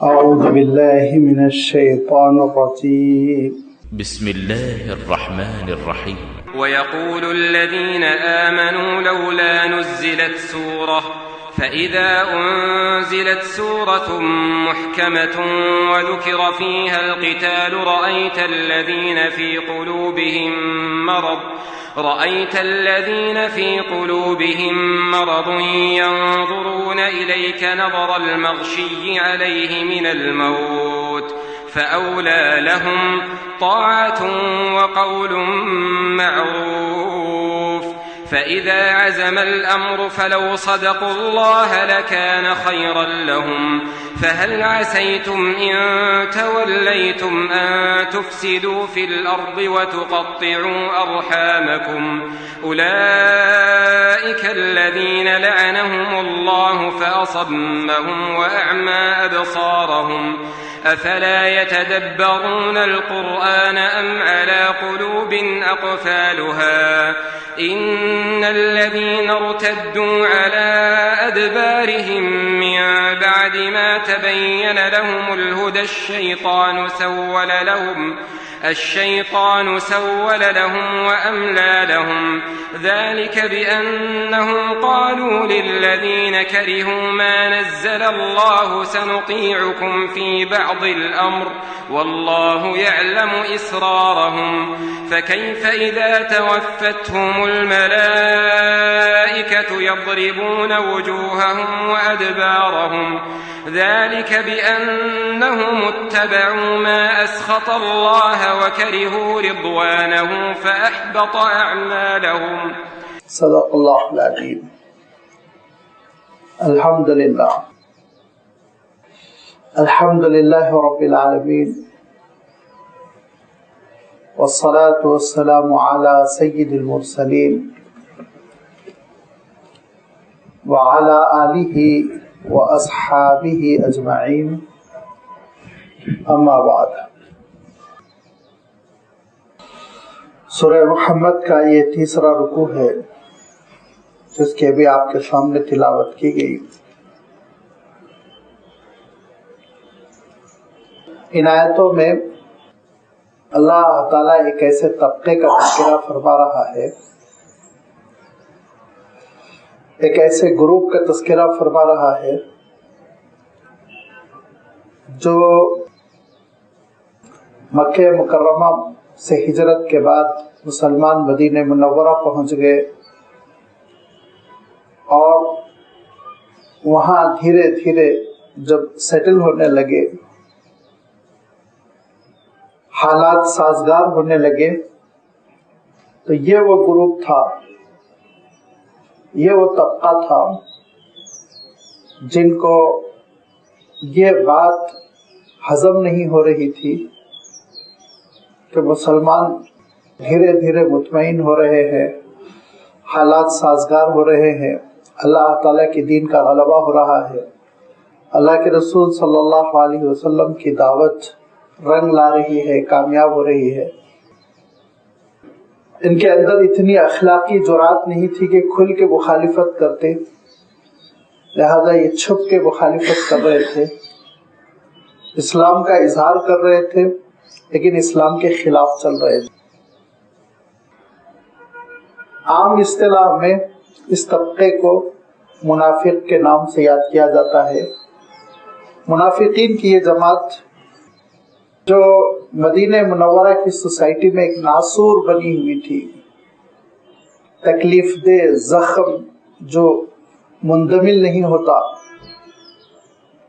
أعوذ بالله من الشيطان الرجيم بسم الله الرحمن الرحيم. ويقول الذين آمنوا لولا نزلت سورة فإذا أنزلت سورة محكمة وذكر فيها القتال رأيت الذين في قلوبهم مرض ينظرون إليك نظر المغشي عليه من الموت فأولى لهم طاعة وقول معروف فإذا عزم الأمر فلو صدقوا الله لكان خيرا لهم فهل عسيتم إن توليتم أن تفسدوا في الأرض وتقطعوا أرحامكم أولئك الذين لعنهم الله فأصمهم وأعمى أبصارهم أفلا يتدبرون القرآن أم على قلوب أقفالها إن الذين ارتدوا على أدبارهم من بعد ما تبين لهم الهدى الشيطان سول لهم وأملى لهم ذلك بأنهم قالوا للذين كرهوا ما نزل الله سنطيعكم في بعض الأمر والله يعلم إسرارهم فكيف إذا توفتهم الملائكة يضربون وجوههم وأدبارهم ذلك بأنهم اتبعوا ما أسخط الله وكرهوا رضوانه فأحبط أعمالهم. صدق الله العظيم. الحمد لله رب العالمين والصلاة والسلام على سيد المرسلين وعلى آله وأصحابه أجمعين أما بعد. سورہ محمد کا یہ تیسرا رکوع ہے جس کی ابھی آپ کے سامنے تلاوت کی گئی. ان آیتوں میں اللہ تعالیٰ ایک ایسے طبقے کا تذکرہ فرما رہا ہے، ایک ایسے گروپ کا تذکرہ فرما رہا ہے جو مکہ مکرمہ سے ہجرت کے بعد مسلمان مدینہ منورہ پہنچ گئے اور وہاں دھیرے دھیرے جب سیٹل ہونے لگے، حالات سازگار ہونے لگے، تو یہ وہ گروپ تھا، یہ وہ طبقہ تھا جن کو یہ بات ہضم نہیں ہو رہی تھی کہ مسلمان دھیرے دھیرے مطمئن ہو رہے ہیں، حالات سازگار ہو رہے ہیں، اللہ تعالیٰ کے دین کا غلبہ ہو رہا ہے، اللہ کے رسول صلی اللہ علیہ وسلم کی دعوت رنگ لا رہی ہے، کامیاب ہو رہی ہے. ان کے اندر اتنی اخلاقی جرات نہیں تھی کہ کھل کے مخالفت کرتے، لہذا یہ چھپ کے مخالفت کر رہے تھے، اسلام کا اظہار کر رہے تھے لیکن اسلام کے خلاف چل رہے تھے. عام اصطلاح میں اس طبقے کو منافق کے نام سے یاد کیا جاتا ہے. منافقین کی یہ جماعت جو مدینہ منورہ کی سوسائٹی میں ایک ناسور بنی ہوئی تھی، تکلیف دہ زخم جو مندمل نہیں ہوتا،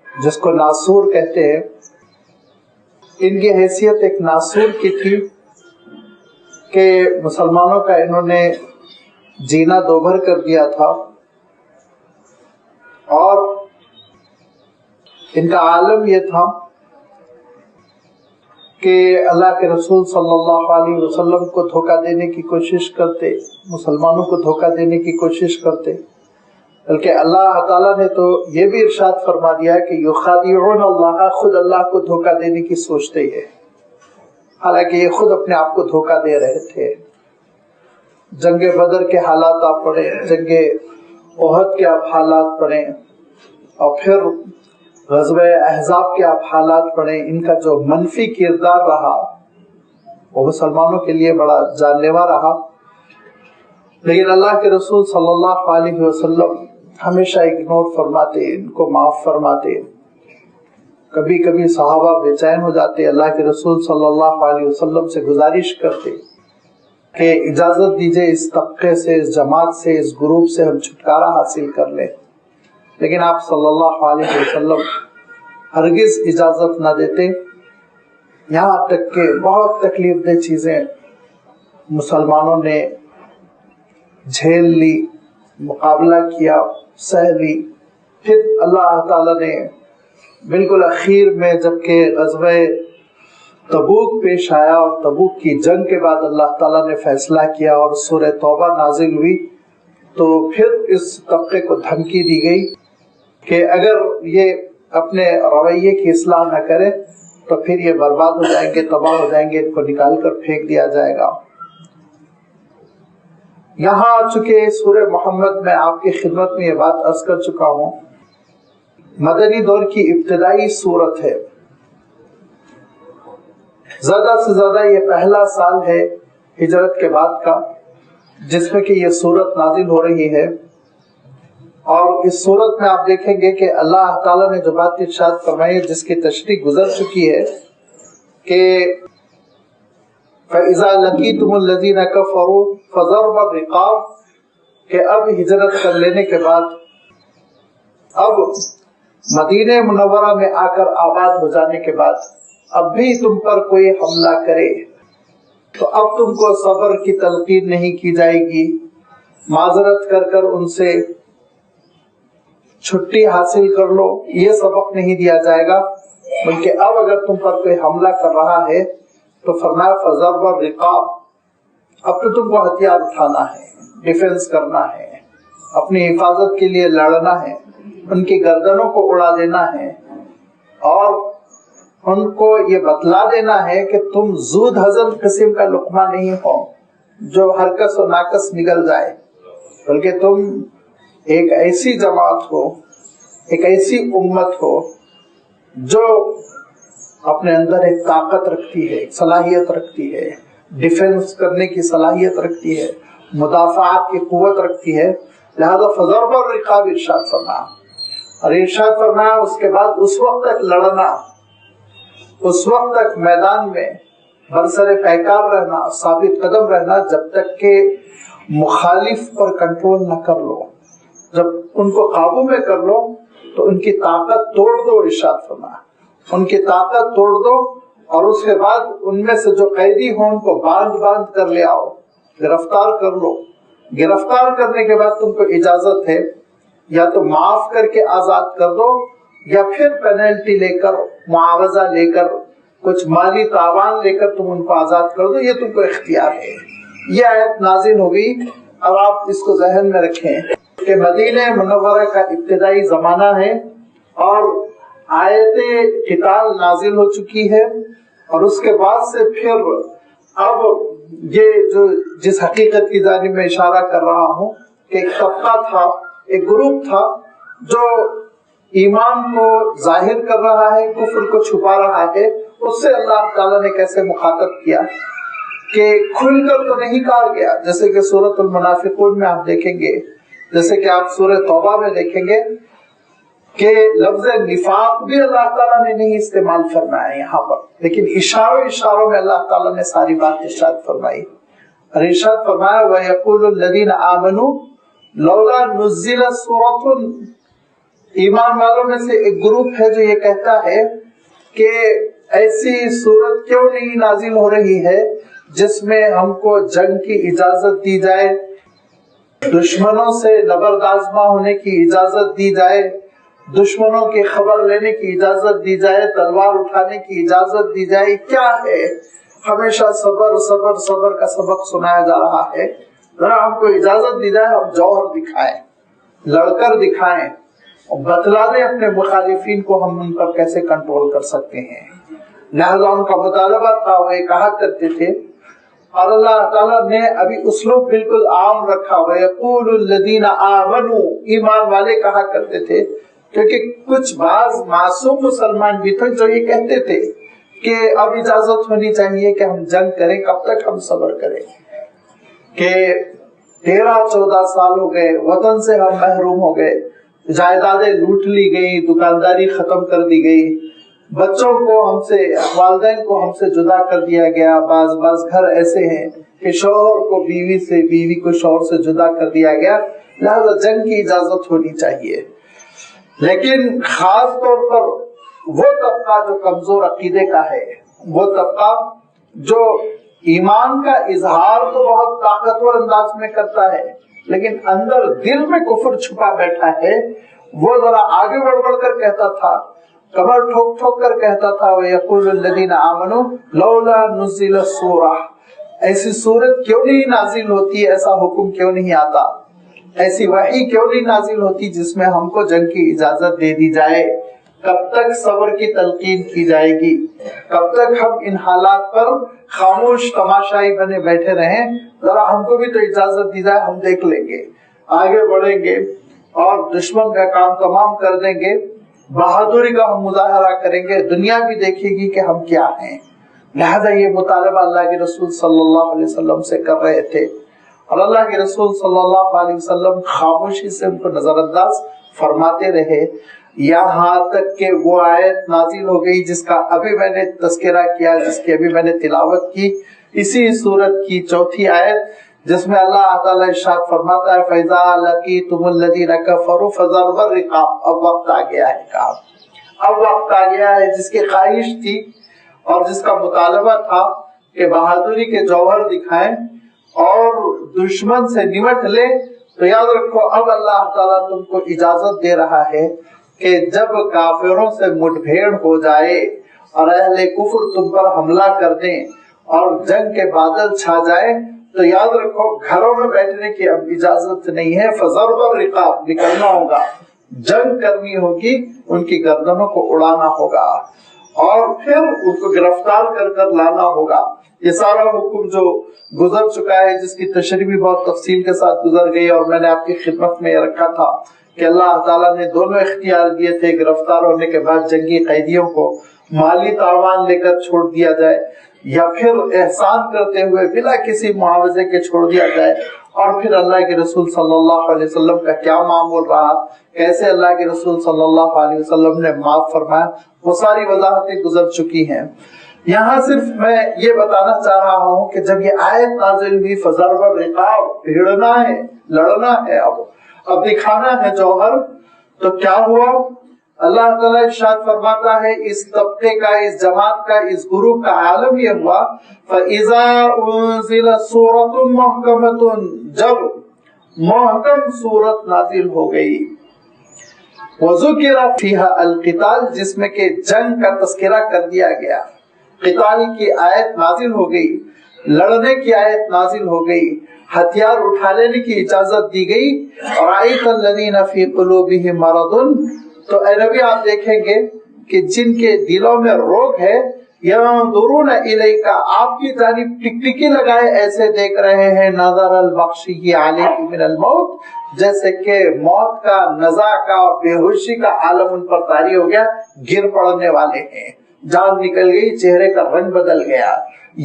جس کو ناسور کہتے ہیں، ان کی حیثیت ایک ناسور کی تھی کہ مسلمانوں کا انہوں نے جینا دوبھر کر دیا تھا اور ان کا عالم یہ تھا کہ اللہ کے رسول صلی اللہ علیہ وسلم کو دھوکہ دینے کی کوشش کرتے، مسلمانوں کو دھوکہ دینے کی کوشش کرتے، بلکہ اللہ تعالیٰ نے تو یہ بھی ارشاد فرما دیا کہ یخادعون اللہ، خود اللہ کو دھوکہ دینے کی سوچتے ہیں، حالانکہ یہ خود اپنے آپ کو دھوکہ دے رہے تھے. جنگ بدر کے حالات آپ پڑھیں، جنگ احد کے آپ حالات پڑھیں، اور پھر غزوہ احزاب کے آپ حالات پڑھیں، ان کا جو منفی کردار رہا وہ مسلمانوں کے لیے بڑا جان لیوا رہا، لیکن اللہ کے رسول صلی اللہ علیہ وسلم ہمیشہ اگنور فرماتے، ان کو معاف فرماتے۔ کبھی کبھی صحابہ بے چین ہو جاتے، اللہ کے رسول صلی اللہ علیہ وسلم سے گزارش کرتے کہ اجازت دیجئے اس طبقے سے، اس جماعت سے، اس گروپ سے ہم چھٹکارا حاصل کر لیں، لیکن آپ صلی اللہ علیہ وسلم ہرگز اجازت نہ دیتے، یہاں تک کہ بہت تکلیف دہ چیزیں مسلمانوں نے جھیل لی، مقابلہ کیا، سہ لی۔ پھر اللہ تعالیٰ نے بالکل اخیر میں جبکہ غزوہ تبوک پیش آیا اور تبوک کی جنگ کے بعد اللہ تعالیٰ نے فیصلہ کیا اور سورہ توبہ نازل ہوئی، تو پھر اس طبقے کو دھمکی دی گئی کہ اگر یہ اپنے رویے کی اصلاح نہ کرے تو پھر یہ برباد ہو جائیں گے، تباہ ہو جائیں گے، ان کو نکال کر پھینک دیا جائے گا۔ یہاں چونکہ سورہ محمد میں آپ کی خدمت میں یہ بات عرض کر چکا ہوں، مدنی دور کی ابتدائی صورت ہے، زیادہ سے زیادہ یہ پہلا سال ہے ہجرت کے بعد کا جس میں کہ یہ صورت نازل ہو رہی ہے، اور اس صورت میں آپ دیکھیں گے کہ اللہ تعالیٰ نے جو بات ارشاد فرمائی ہے جس کی تشریح گزر چکی ہے کہ فَإِذَا لَقِيتُمُ الَّذِينَ كَفَرُوا فَضَرْبَ الرِّقَابِ، کہ اب ہجرت کر لینے کے بعد، اب مدینہ منورہ میں آ کر آباد ہو جانے کے بعد اب بھی تم پر کوئی حملہ کرے تو اب تم کو صبر کی تلقین نہیں کی جائے گی، معذرت کر کر ان سے چھٹی حاصل کر لو، یہ سبق نہیں دیا جائے گا، بلکہ اب اگر تم پر کوئی حملہ کر رہا ہے تو فرمایا فضرب الرقاب، اب تو تم کو ہتھیار اٹھانا ہے، ڈیفنس کرنا ہے، اپنی حفاظت کے لیے لڑنا ہے، ان کی گردنوں کو اڑا دینا ہے، اور ان کو یہ بتلا دینا ہے کہ تم زود ہضم قسم کا لقمہ نہیں ہو جو ہر کس و ناکس نگل جائے، بلکہ تم ایک ایسی جماعت ہو، ایک ایسی امت ہو جو اپنے اندر ایک طاقت رکھتی ہے، ایک صلاحیت رکھتی ہے، ڈیفنس کرنے کی صلاحیت رکھتی ہے، مدافعات کی قوت رکھتی ہے، لہذا فضرب الرقاب ارشاد فرمایا، اور ارشاد فرمایا اس کے بعد اس وقت تک لڑنا، اس وقت تک میدان میں برسر پیکار رہنا، ثابت قدم رہنا جب تک کہ مخالف پر کنٹرول نہ کر لو، جب ان کو قابو میں کر لو تو ان کی طاقت توڑ دو، ارشاد فرمایا ان کی طاقت توڑ دو، اور اس کے بعد ان میں سے جو قیدی ہوں ان کو باندھ کر لے آؤ، گرفتار کر لو، گرفتار کرنے کے بعد تم کو اجازت ہے یا تو معاف کر کے آزاد کر دو یا پھر پینلٹی لے کر، معاوضہ لے کر، کچھ مالی تاوان لے کر تم ان کو آزاد کر دو، یہ تم کو اختیار ہے۔ یہ آیت نازل ہو گئی۔ اب آپ اس کو ذہن میں رکھیں کہ مدینہ منورہ کا ابتدائی زمانہ ہے اور آیت قتال نازل ہو چکی ہے، اور اس کے بعد سے پھر اب یہ جو جس حقیقت کی جانب میں اشارہ کر رہا ہوں کہ ایک طبقہ تھا، ایک گروپ تھا جو ایمان کو ظاہر کر رہا ہے، کفر کو چھپا رہا ہے، اس سے اللہ تعالیٰ نے کیسے مخاطب کیا کہ کھل کر تو نہیں کہا گیا، جیسے کہ سورۃ المنافقون میں آپ دیکھیں گے، جیسے کہ آپ سورہ توبہ میں دیکھیں گے کہ لفظ نفاق بھی اللہ تعالیٰ نے نہیں استعمال فرمایا یہاں پر، لیکن اشاروں میں اللہ تعالیٰ نے ساری بات ارشاد فرمائی، اور ارشاد فرمایا وَيَقُولُ الَّذِينَ آمَنُوا لَوْلَا نُزِّلَتْ سُورَةٌ، ایمان والوں میں سے ایک گروپ ہے جو یہ کہتا ہے کہ ایسی صورت کیوں نہیں نازل ہو رہی ہے جس میں ہم کو جنگ کی اجازت دی جائے، دشمنوں سے نبردآزماں ہونے کی اجازت دی جائے، دشمنوں کی خبر لینے کی اجازت دی جائے، تلوار اٹھانے کی اجازت دی جائے، کیا ہے؟ ہمیشہ صبر صبر صبر کا سبق سنایا جا رہا ہے، ذرا ہم کو اجازت دی جائے، ہم جوہر دکھائیں، لڑ کر دکھائیں، بتلا دیں اپنے مخالفین کو ہم ان پر کیسے کنٹرول کر سکتے ہیں۔ لہذا ان کا مطالبہ تھا، وہ یہ کہا کرتے تھے، اور اللہ تعالیٰ نے ابھی اسلوب بالکل عام رکھا، وَيَقُولُ الَّذِينَ آمَنُوا، ایمان والے کہا کرتے تھے کیونکہ کچھ بعض معصوم مسلمان بھی تھے جو یہ کہتے تھے کہ اب اجازت ہونی چاہیے کہ ہم جنگ کریں، کب تک ہم صبر کریں، کہ 13-14 سال ہو گئے، وطن سے ہم محروم ہو گئے، جائیدادیں لوٹ لی گئی، دکانداری ختم کر دی گئی، بچوں کو ہم سے، والدین کو ہم سے جدا کر دیا گیا، بعض گھر ایسے ہیں کہ شوہر کو بیوی سے، بیوی کو شوہر سے جدا کر دیا گیا، لہذا جنگ کی اجازت ہونی چاہیے۔ لیکن خاص طور پر وہ طبقہ جو کمزور عقیدے کا ہے، وہ طبقہ جو ایمان کا اظہار تو بہت طاقتور انداز میں کرتا ہے لیکن اندر دل میں کفر چھپا بیٹھا ہے، وہ ذرا آگے بڑھ کر کہتا تھا، کمر ٹھوک ٹھوک کر کہتا تھا، وَيَقُولُ الَّذِينَ آمَنُوا لَوْلَا نُزِّلَ سُورَةٌ، ایسی سورت کیوں نہیں نازل ہوتی، ایسا حکم کیوں نہیں آتا، ایسی وحی کیوں نہیں نازل ہوتی جس میں ہم کو جنگ کی اجازت دے دی جائے۔ کب تک صبر کی تلقین کی جائے گی، کب تک ہم ان حالات پر خاموش تماشائی بنے بیٹھے رہیں، ذرا ہم کو بھی تو اجازت دی جائے، ہم دیکھ لیں گے، آگے بڑھیں گے اور دشمن کا کام تمام کر دیں گے، بہادری کا ہم مظاہرہ کریں گے، دنیا بھی دیکھے گی کہ ہم کیا ہیں۔ لہذا یہ مطالبہ اللہ کے رسول صلی اللہ علیہ وسلم سے کر رہے تھے اور اللہ کے رسول صلی اللہ علیہ وسلم خاموشی سے ان کو نظر انداز فرماتے رہے، یہاں تک کہ وہ آیت نازل ہو گئی جس کا ابھی میں نے تذکرہ کیا، جس کی ابھی میں نے تلاوت کی، اسی سورت کی 4تھی آیت، جس میں اللہ تعالیٰ ارشاد فرماتا ہے فَإِذَا لَقِيتُمُ الَّذِينَ كَفَرُوا فَضَرْبَ الرِّقَابِ، اب وقت آ گیا ہے کام، اب وقت آ گیا ہے جس کی خواہش تھی اور جس کا مطالبہ تھا کہ بہادری کے جوہر دکھائیں اور دشمن سے نمٹ لے، تو یاد رکھو اب اللہ تعالیٰ تم کو اجازت دے رہا ہے کہ جب کافروں سے مٹ بھیڑ ہو جائے اور اہل کفر تم پر حملہ کر دیں اور جنگ کے بادل چھا جائے، تو یاد رکھو گھروں میں بیٹھنے کی اب اجازت نہیں ہے، فضرب الرقاب، نکلنا ہوگا، جنگ کرنی ہوگی، ان کی گردنوں کو اڑانا ہوگا اور پھر ان کو گرفتار کر لانا ہوگا۔ یہ سارا حکم جو گزر چکا ہے، جس کی تشریح بھی بہت تفصیل کے ساتھ گزر گئی، اور میں نے آپ کی خدمت میں یہ رکھا تھا کہ اللہ تعالیٰ نے دونوں اختیار دیے تھے، گرفتار ہونے کے بعد جنگی قیدیوں کو مالی تاوان لے کر چھوڑ دیا جائے یا پھر احسان کرتے ہوئے بلا کسی معاوضے کے چھوڑ دیا جائے، اور پھر اللہ کے رسول صلی اللہ علیہ وسلم کا کیا معمول رہا، کیسے اللہ کے رسول صلی اللہ علیہ وسلم نے معاف فرمایا، وہ ساری وضاحتیں گزر چکی ہیں۔ یہاں صرف میں یہ بتانا چاہ رہا ہوں کہ جب یہ آیت نازل ہوئی فضرب الرقاب، بھیڑنا ہے، لڑنا ہے، اب دکھانا ہے جوہر، تو کیا ہوا؟ اللہ تعالیٰ ارشاد فرماتا ہے اس طبقے کا، اس جماعت کا، اس گروہ کا عالم یہ ہوا فَإِذَا أُنزِلَتْ سُورَةٌ مُحْكَمَةٌ، جب محکم سورت نازل ہو گئی، وَذُكِرَ فِيهَا الْقِتَالِ، جس میں کہ جنگ کا تذکرہ کر دیا گیا، قتال کی آیت نازل ہو گئی، لڑنے کی آیت نازل ہو گئی، ہتھیار اٹھا لینے کی اجازت دی گئی، رَأَيْتَ الَّذِينَ فِي قُلُوبِهِم مَرَضٌ، تو اے نبی آپ دیکھیں گے کہ جن کے دلوں میں روگ ہے، يَنظُرُونَ إِلَيْكَ، آپ کی جانب ٹکٹکی لگائے ایسے دیکھ رہے ہیں، نَظَرَ الْبَخْشِيِّ عَلَيْهِ مِنَ الْمَوْتِ، جیسے کہ موت کا، نزع کا، بے ہوشی کا عالم ان پر طاری ہو گیا، گر پڑنے والے ہیں، جان نکل گئی، چہرے کا رنگ بدل گیا،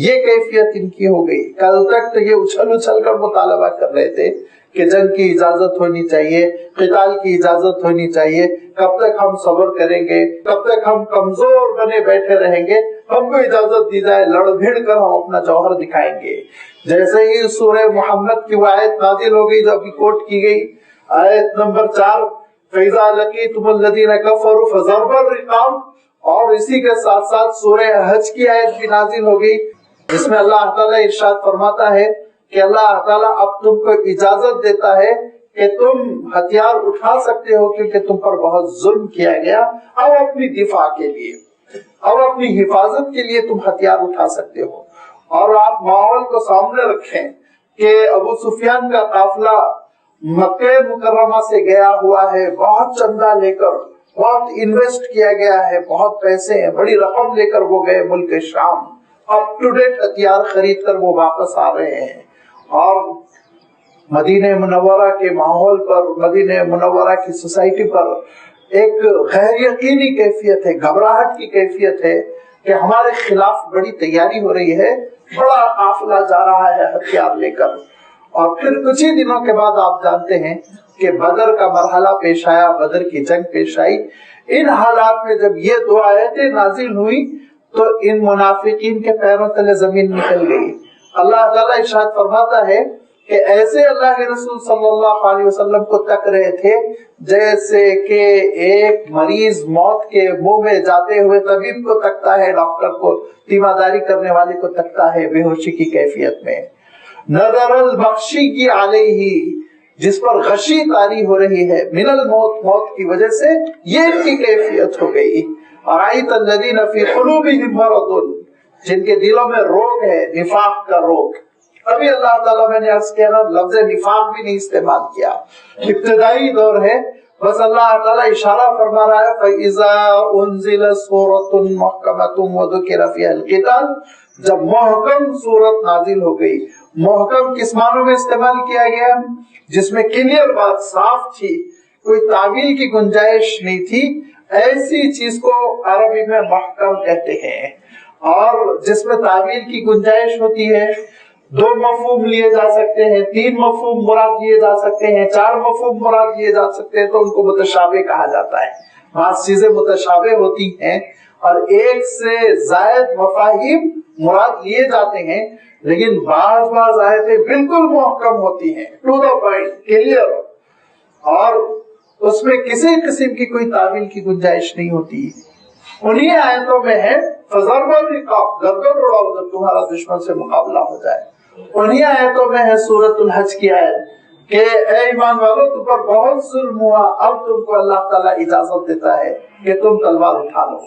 یہ کیفیت ان کی ہو گئی۔ کل تک تو یہ اچھل کر مطالبہ کر رہے تھے کہ جنگ کی اجازت ہونی چاہیے، قتال کی اجازت ہونی چاہیے، کب تک ہم صبر کریں گے، کب تک ہم کمزور بنے بیٹھے رہیں گے، ہم کو اجازت دی جائے، لڑ بھیڑ کر ہم اپنا جوہر دکھائیں گے۔ جیسے ہی سورہ محمد کی وہ آیت نازل ہو گئی جو ابھی کوٹ کی گئی، آیت نمبر 4، فَإِذَا لَقِيتُمُ الَّذِينَ كَفَرُوا فَضَرْبَ الرِّقَابِ، اور اسی کے ساتھ ساتھ سورہ حج کی آیت بھی نازل ہو گئی، جس میں اللہ تعالیٰ ارشاد فرماتا ہے کہ اللہ تعالیٰ اب تم کو اجازت دیتا ہے کہ تم ہتھیار اٹھا سکتے ہو کیونکہ تم پر بہت ظلم کیا گیا، اب اپنی دفاع کے لیے، اب اپنی حفاظت کے لیے تم ہتھیار اٹھا سکتے ہو۔ اور آپ ماحول کو سامنے رکھیں کہ ابو سفیان کا قافلہ مکہ مکرمہ سے گیا ہوا ہے، بہت چندہ لے کر، بہت انویسٹ کیا گیا ہے، بہت پیسے ہیں، بڑی رقم لے کر وہ گئے ملک شام، اپ ٹو ڈیٹ ہتھیار خرید کر وہ واپس آ رہے ہیں، اور مدینہ منورہ کے ماحول پر، مدینہ منورہ کی سوسائٹی پر ایک غیر یقینی کیفیت ہے، گھبراہٹ کی کیفیت ہے کہ ہمارے خلاف بڑی تیاری ہو رہی ہے، بڑا قافلہ جا رہا ہے ہتھیار لے کر. اور پھر کچھ ہی دنوں کے بعد آپ جانتے ہیں کہ بدر کا مرحلہ پیش آیا، بدر کی جنگ پیش آئی. ان حالات میں جب یہ دو آیتیں نازل ہوئی تو ان منافقین کے پیروں تلے زمین نکل گئی. اللہ تعالیٰ ارشاد فرماتا ہے کہ ایسے اللہ کے رسول صلی اللہ علیہ وسلم کو تک رہے تھے جیسے کہ ایک مریض موت کے منہ میں جاتے ہوئے طبیب کو تکتا ہے، ڈاکٹر کو، تیمارداری کرنے والے کو تکتا ہے بے ہوشی کی کیفیت میں. نظر البخشی کی علیہ، جس پر غشی طاری ہو رہی ہے، من الموت، موت کی وجہ سے یہ ان کی کیفیت ہو گئی. رأیت الذین فی قلوبہم مرض، جن کے دلوں میں روگ ہے، نفاق کا روگ. ابھی اللہ تعالیٰ میں نے عرض کیا نا، لفظ نفاق بھی نہیں استعمال کیا، ابتدائی دور ہے. بس اللہ تعالیٰ اشارہ فرما رہا ہے فَإِذَا أُنزِلَ سُورَةٌ مُحْكَمَةٌ وَذُكِرَ فِيهَا الْقِتَالُ، جب محکم سورت نازل ہو گئی. محکم کس معنوں میں استعمال کیا گیا؟ جس میں کلیئر بات صاف تھی، کوئی تعویل کی گنجائش نہیں تھی، ایسی چیز کو عربی میں محکم کہتے ہیں. اور جس میں تعویل کی گنجائش ہوتی ہے، 2 مفہوم لیے جا سکتے ہیں، 3 مفہوم مراد لیے جا سکتے ہیں، 4 مفہوم مراد لیے جا سکتے ہیں، تو ان کو متشابہ کہا جاتا ہے. بعض چیزیں متشابہ ہوتی ہیں اور ایک سے زائد مفاہیم مراد لیے جاتے ہیں، لیکن بعض آیتیں بالکل محکم ہوتی ہیں، ٹو دا پوائنٹ، کلیئر، اور اس میں کسی قسم کی کوئی تعویل کی گنجائش نہیں ہوتی. انہی آیتوں میں ہے فَضَرْبَ الرِّقَابِ، گردن اڑاؤ جب تمہارا دشمن سے مقابلہ ہو جائے. انہی آیتوں میں ہے سورۃ الحج کی آیت کہ اے ایمان والو تم پر بہت ظلم ہوا، اب تم کو اللہ تعالیٰ اجازت دیتا ہے کہ تم تلوار اٹھا لو،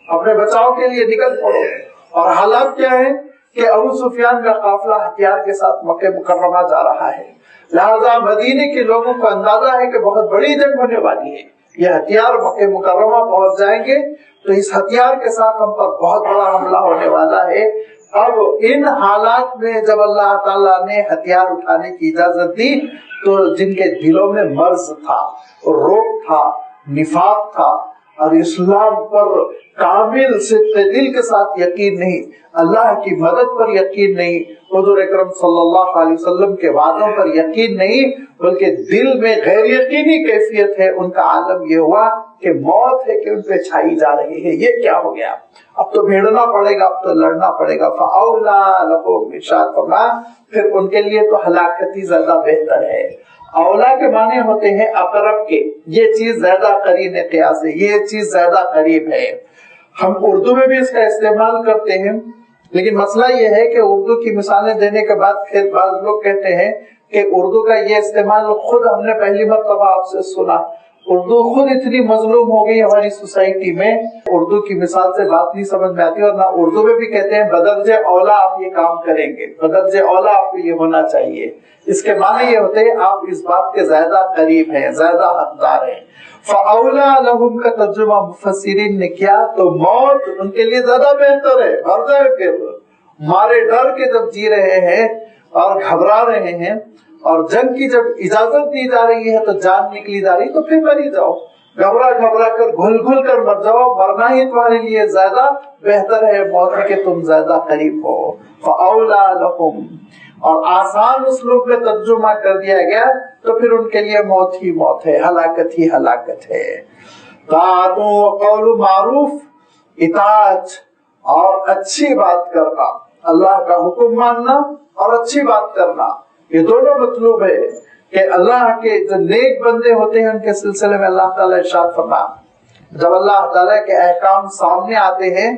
اپنے بچاؤ کے لیے نکل پڑو. اور حالات کیا ہے کہ ابو سفیان کا قافلہ ہتھیار کے ساتھ مکہ مکرمہ جا رہا ہے، لہذا مدینے کے لوگوں کو اندازہ ہے کہ بہت بڑی جنگ ہونے والی ہے، یہ ہتھیار مکہ مکرمہ پہنچ جائیں گے تو اس ہتھیار کے ساتھ ہم پر بہت بڑا حملہ ہونے والا ہے. اب ان حالات میں جب اللہ تعالیٰ نے ہتھیار اٹھانے کی اجازت دی تو جن کے دلوں میں مرض تھا، روگ تھا، نفاق تھا، اور اسلام پر کامل صدق دل کے ساتھ یقین نہیں، اللہ کی مدد پر یقین نہیں، حضور اکرم صلی اللہ علیہ وسلم کے وعدوں پر یقین نہیں، بلکہ دل میں غیر یقینی کیفیت ہے، ان کا عالم یہ ہوا کہ موت ہے کہ ان پہ چھائی جا رہی ہے. یہ کیا ہو گیا؟ اب تو بھیڑنا پڑے گا، اب تو لڑنا پڑے گا. فَأَوْلَىٰ لَهُمْ، ارشاد فرمایا پھر ان کے لیے تو ہلاکت ہی زیادہ بہتر ہے. اولا کے معنی ہوتے ہیں اقرب کے، یہ چیز زیادہ قرین قیاس ہے، یہ چیز زیادہ قریب ہے. ہم اردو میں بھی اس کا استعمال کرتے ہیں، لیکن مسئلہ یہ ہے کہ اردو کی مثالیں دینے کے بعد پھر بعض لوگ کہتے ہیں کہ اردو کا یہ استعمال خود ہم نے پہلی مرتبہ آپ سے سنا. اردو خود اتنی مظلوم ہو گئی ہماری سوسائٹی میں، اردو کی مثال سے بات نہیں سمجھ میں آتی. اور نہ اردو میں بھی کہتے ہیں بدرجہ اولا آپ یہ کام کریں گے، بدرجہ اولا آپ کو یہ ہونا چاہیے. اس کے معنی یہ ہوتے ہیں آپ اس بات کے زیادہ قریب ہیں، زیادہ حقدار ہیں. فَأَوْلَىٰ لَهُمْ کا ترجمہ مفسرین نے کیا تو موت ان کے لیے زیادہ بہتر ہے. مر جائے پھر، مارے ڈر کے جب جی رہے ہیں اور گھبرا رہے ہیں اور جنگ کی جب اجازت دی جا رہی ہے تو جان نکلی جا رہی، تو پھر مر ہی جاؤ، گھبرا کر گھل کر مر جاؤ. مرنا ہی تمہارے لیے زیادہ بہتر ہے موت کے تم زیادہ قریب ہو. فَأَوْلَىٰ لَهُمْ، اور آسان اسلوب میں ترجمہ کر دیا گیا تو پھر ان کے لیے موت ہی موت ہے، ہلاکت ہی ہلاکت ہے. طاعت و قول معروف، اطاعت اور اچھی بات کرنا، اللہ کا حکم ماننا اور اچھی بات کرنا، یہ دونوں مطلوب ہے کہ اللہ کے جو نیک بندے ہوتے ہیں ان کے سلسلے میں اللہ تعالیٰ ارشاد فرما، جب اللہ تعالیٰ کے احکام سامنے آتے ہیں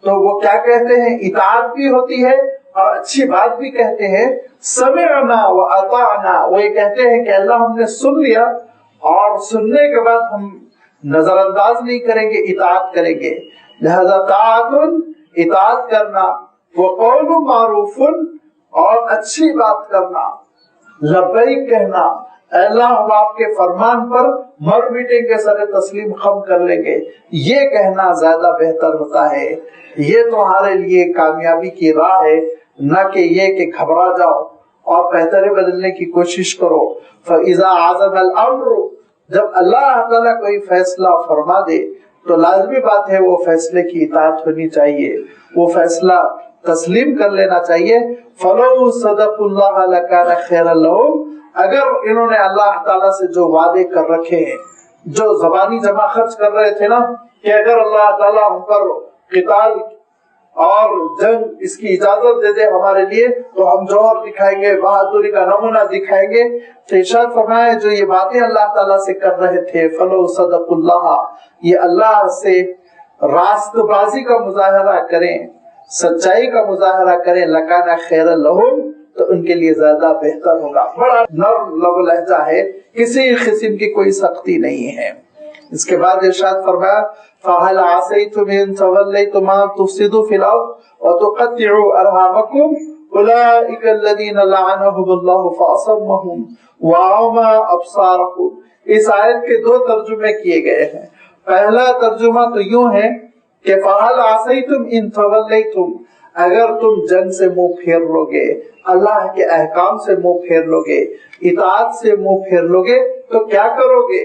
تو وہ کیا کہتے ہیں؟ اطاعت بھی ہوتی ہے اور اچھی بات بھی کہتے ہیں. سمعنا و اطعنا، وہ یہ کہتے ہیں کہ اللہ ہم نے سن لیا اور سننے کے بعد ہم نظر انداز نہیں کریں گے، اطاعت کریں گے. لہذا طاعت، اطاعت کرنا، وقول معروف، اور اچھی بات کرنا، لبیک کہنا، اے اللہ ہم آپ کے فرمان پر مر مٹیں گے، سر تسلیم خم کر لیں گے، یہ کہنا زیادہ بہتر ہوتا ہے. یہ تمہارے لیے کامیابی کی راہ ہے، نہ کہ یہ کہ گھبرا جاؤ اور بہترے بدلنے کی کوشش کرو. فَإِذَا عَزَمَ الْأَمْرُ، جب اللہ تعالیٰ کوئی فیصلہ فرما دے تو لازمی بات ہے وہ فیصلے کی اطاعت ہونی چاہیے، وہ فیصلہ تسلیم کر لینا چاہیے۔ فَلَوْ صَدَقُوا اللَّهَ لَكَانَ خَيْرًا لَهُمْ، اگر انہوں نے اللہ تعالیٰ سے جو وعدے کر رکھے ہیں، جو زبانی جمع خرچ کر رہے تھے نا کہ اگر اللہ تعالیٰ ہم پر قتال اور جنگ اس کی اجازت دے دے ہمارے لیے تو ہم جوہر دکھائیں گے، بہادری کا نمونہ دکھائیں گے، تو ارشاد فرمایا جو یہ باتیں اللہ تعالیٰ سے کر رہے تھے فَلَوْ صَدَقُوا اللَّهَ، یہ اللہ سے راست بازی کا مظاہرہ کریں، سچائی کا مظاہرہ کریں، لَكَانَ خَيْرًا لَهُمْ، تو ان کے لیے زیادہ بہتر ہوگا۔ بڑا نرم لب و لہجہ ہے، کسی قسم کی کوئی سختی نہیں ہے۔ اس کے بعد ارشاد فرمایا فَهَلْ عَصَيْتُمْ إِن تَوَلَّيْتُمْ أَن تُفْسِدُوا فِي الْأَرْضِ وَتُقَطِّعُوا أَرْحَامَكُمْ أُولَئِكَ الَّذِينَ لَعَنَهُمُ اللَّهُ فَأَصَمَّهُمْ وَأَعْمَى أَبْصَارَهُمْ۔ اس آیت کے دو ترجمے کیے گئے ہیں۔ پہلا ترجمہ تو یوں ہے کہ فَهَلْ عَصَيْتُمْ إِن تَوَلَّيْتُمْ، اگر تم جنگ سے منہ پھیر لوگے، اللہ کے احکام سے منہ پھیر لوگے، اطاعت سے منہ پھیر لوگے تو کیا کرو گے؟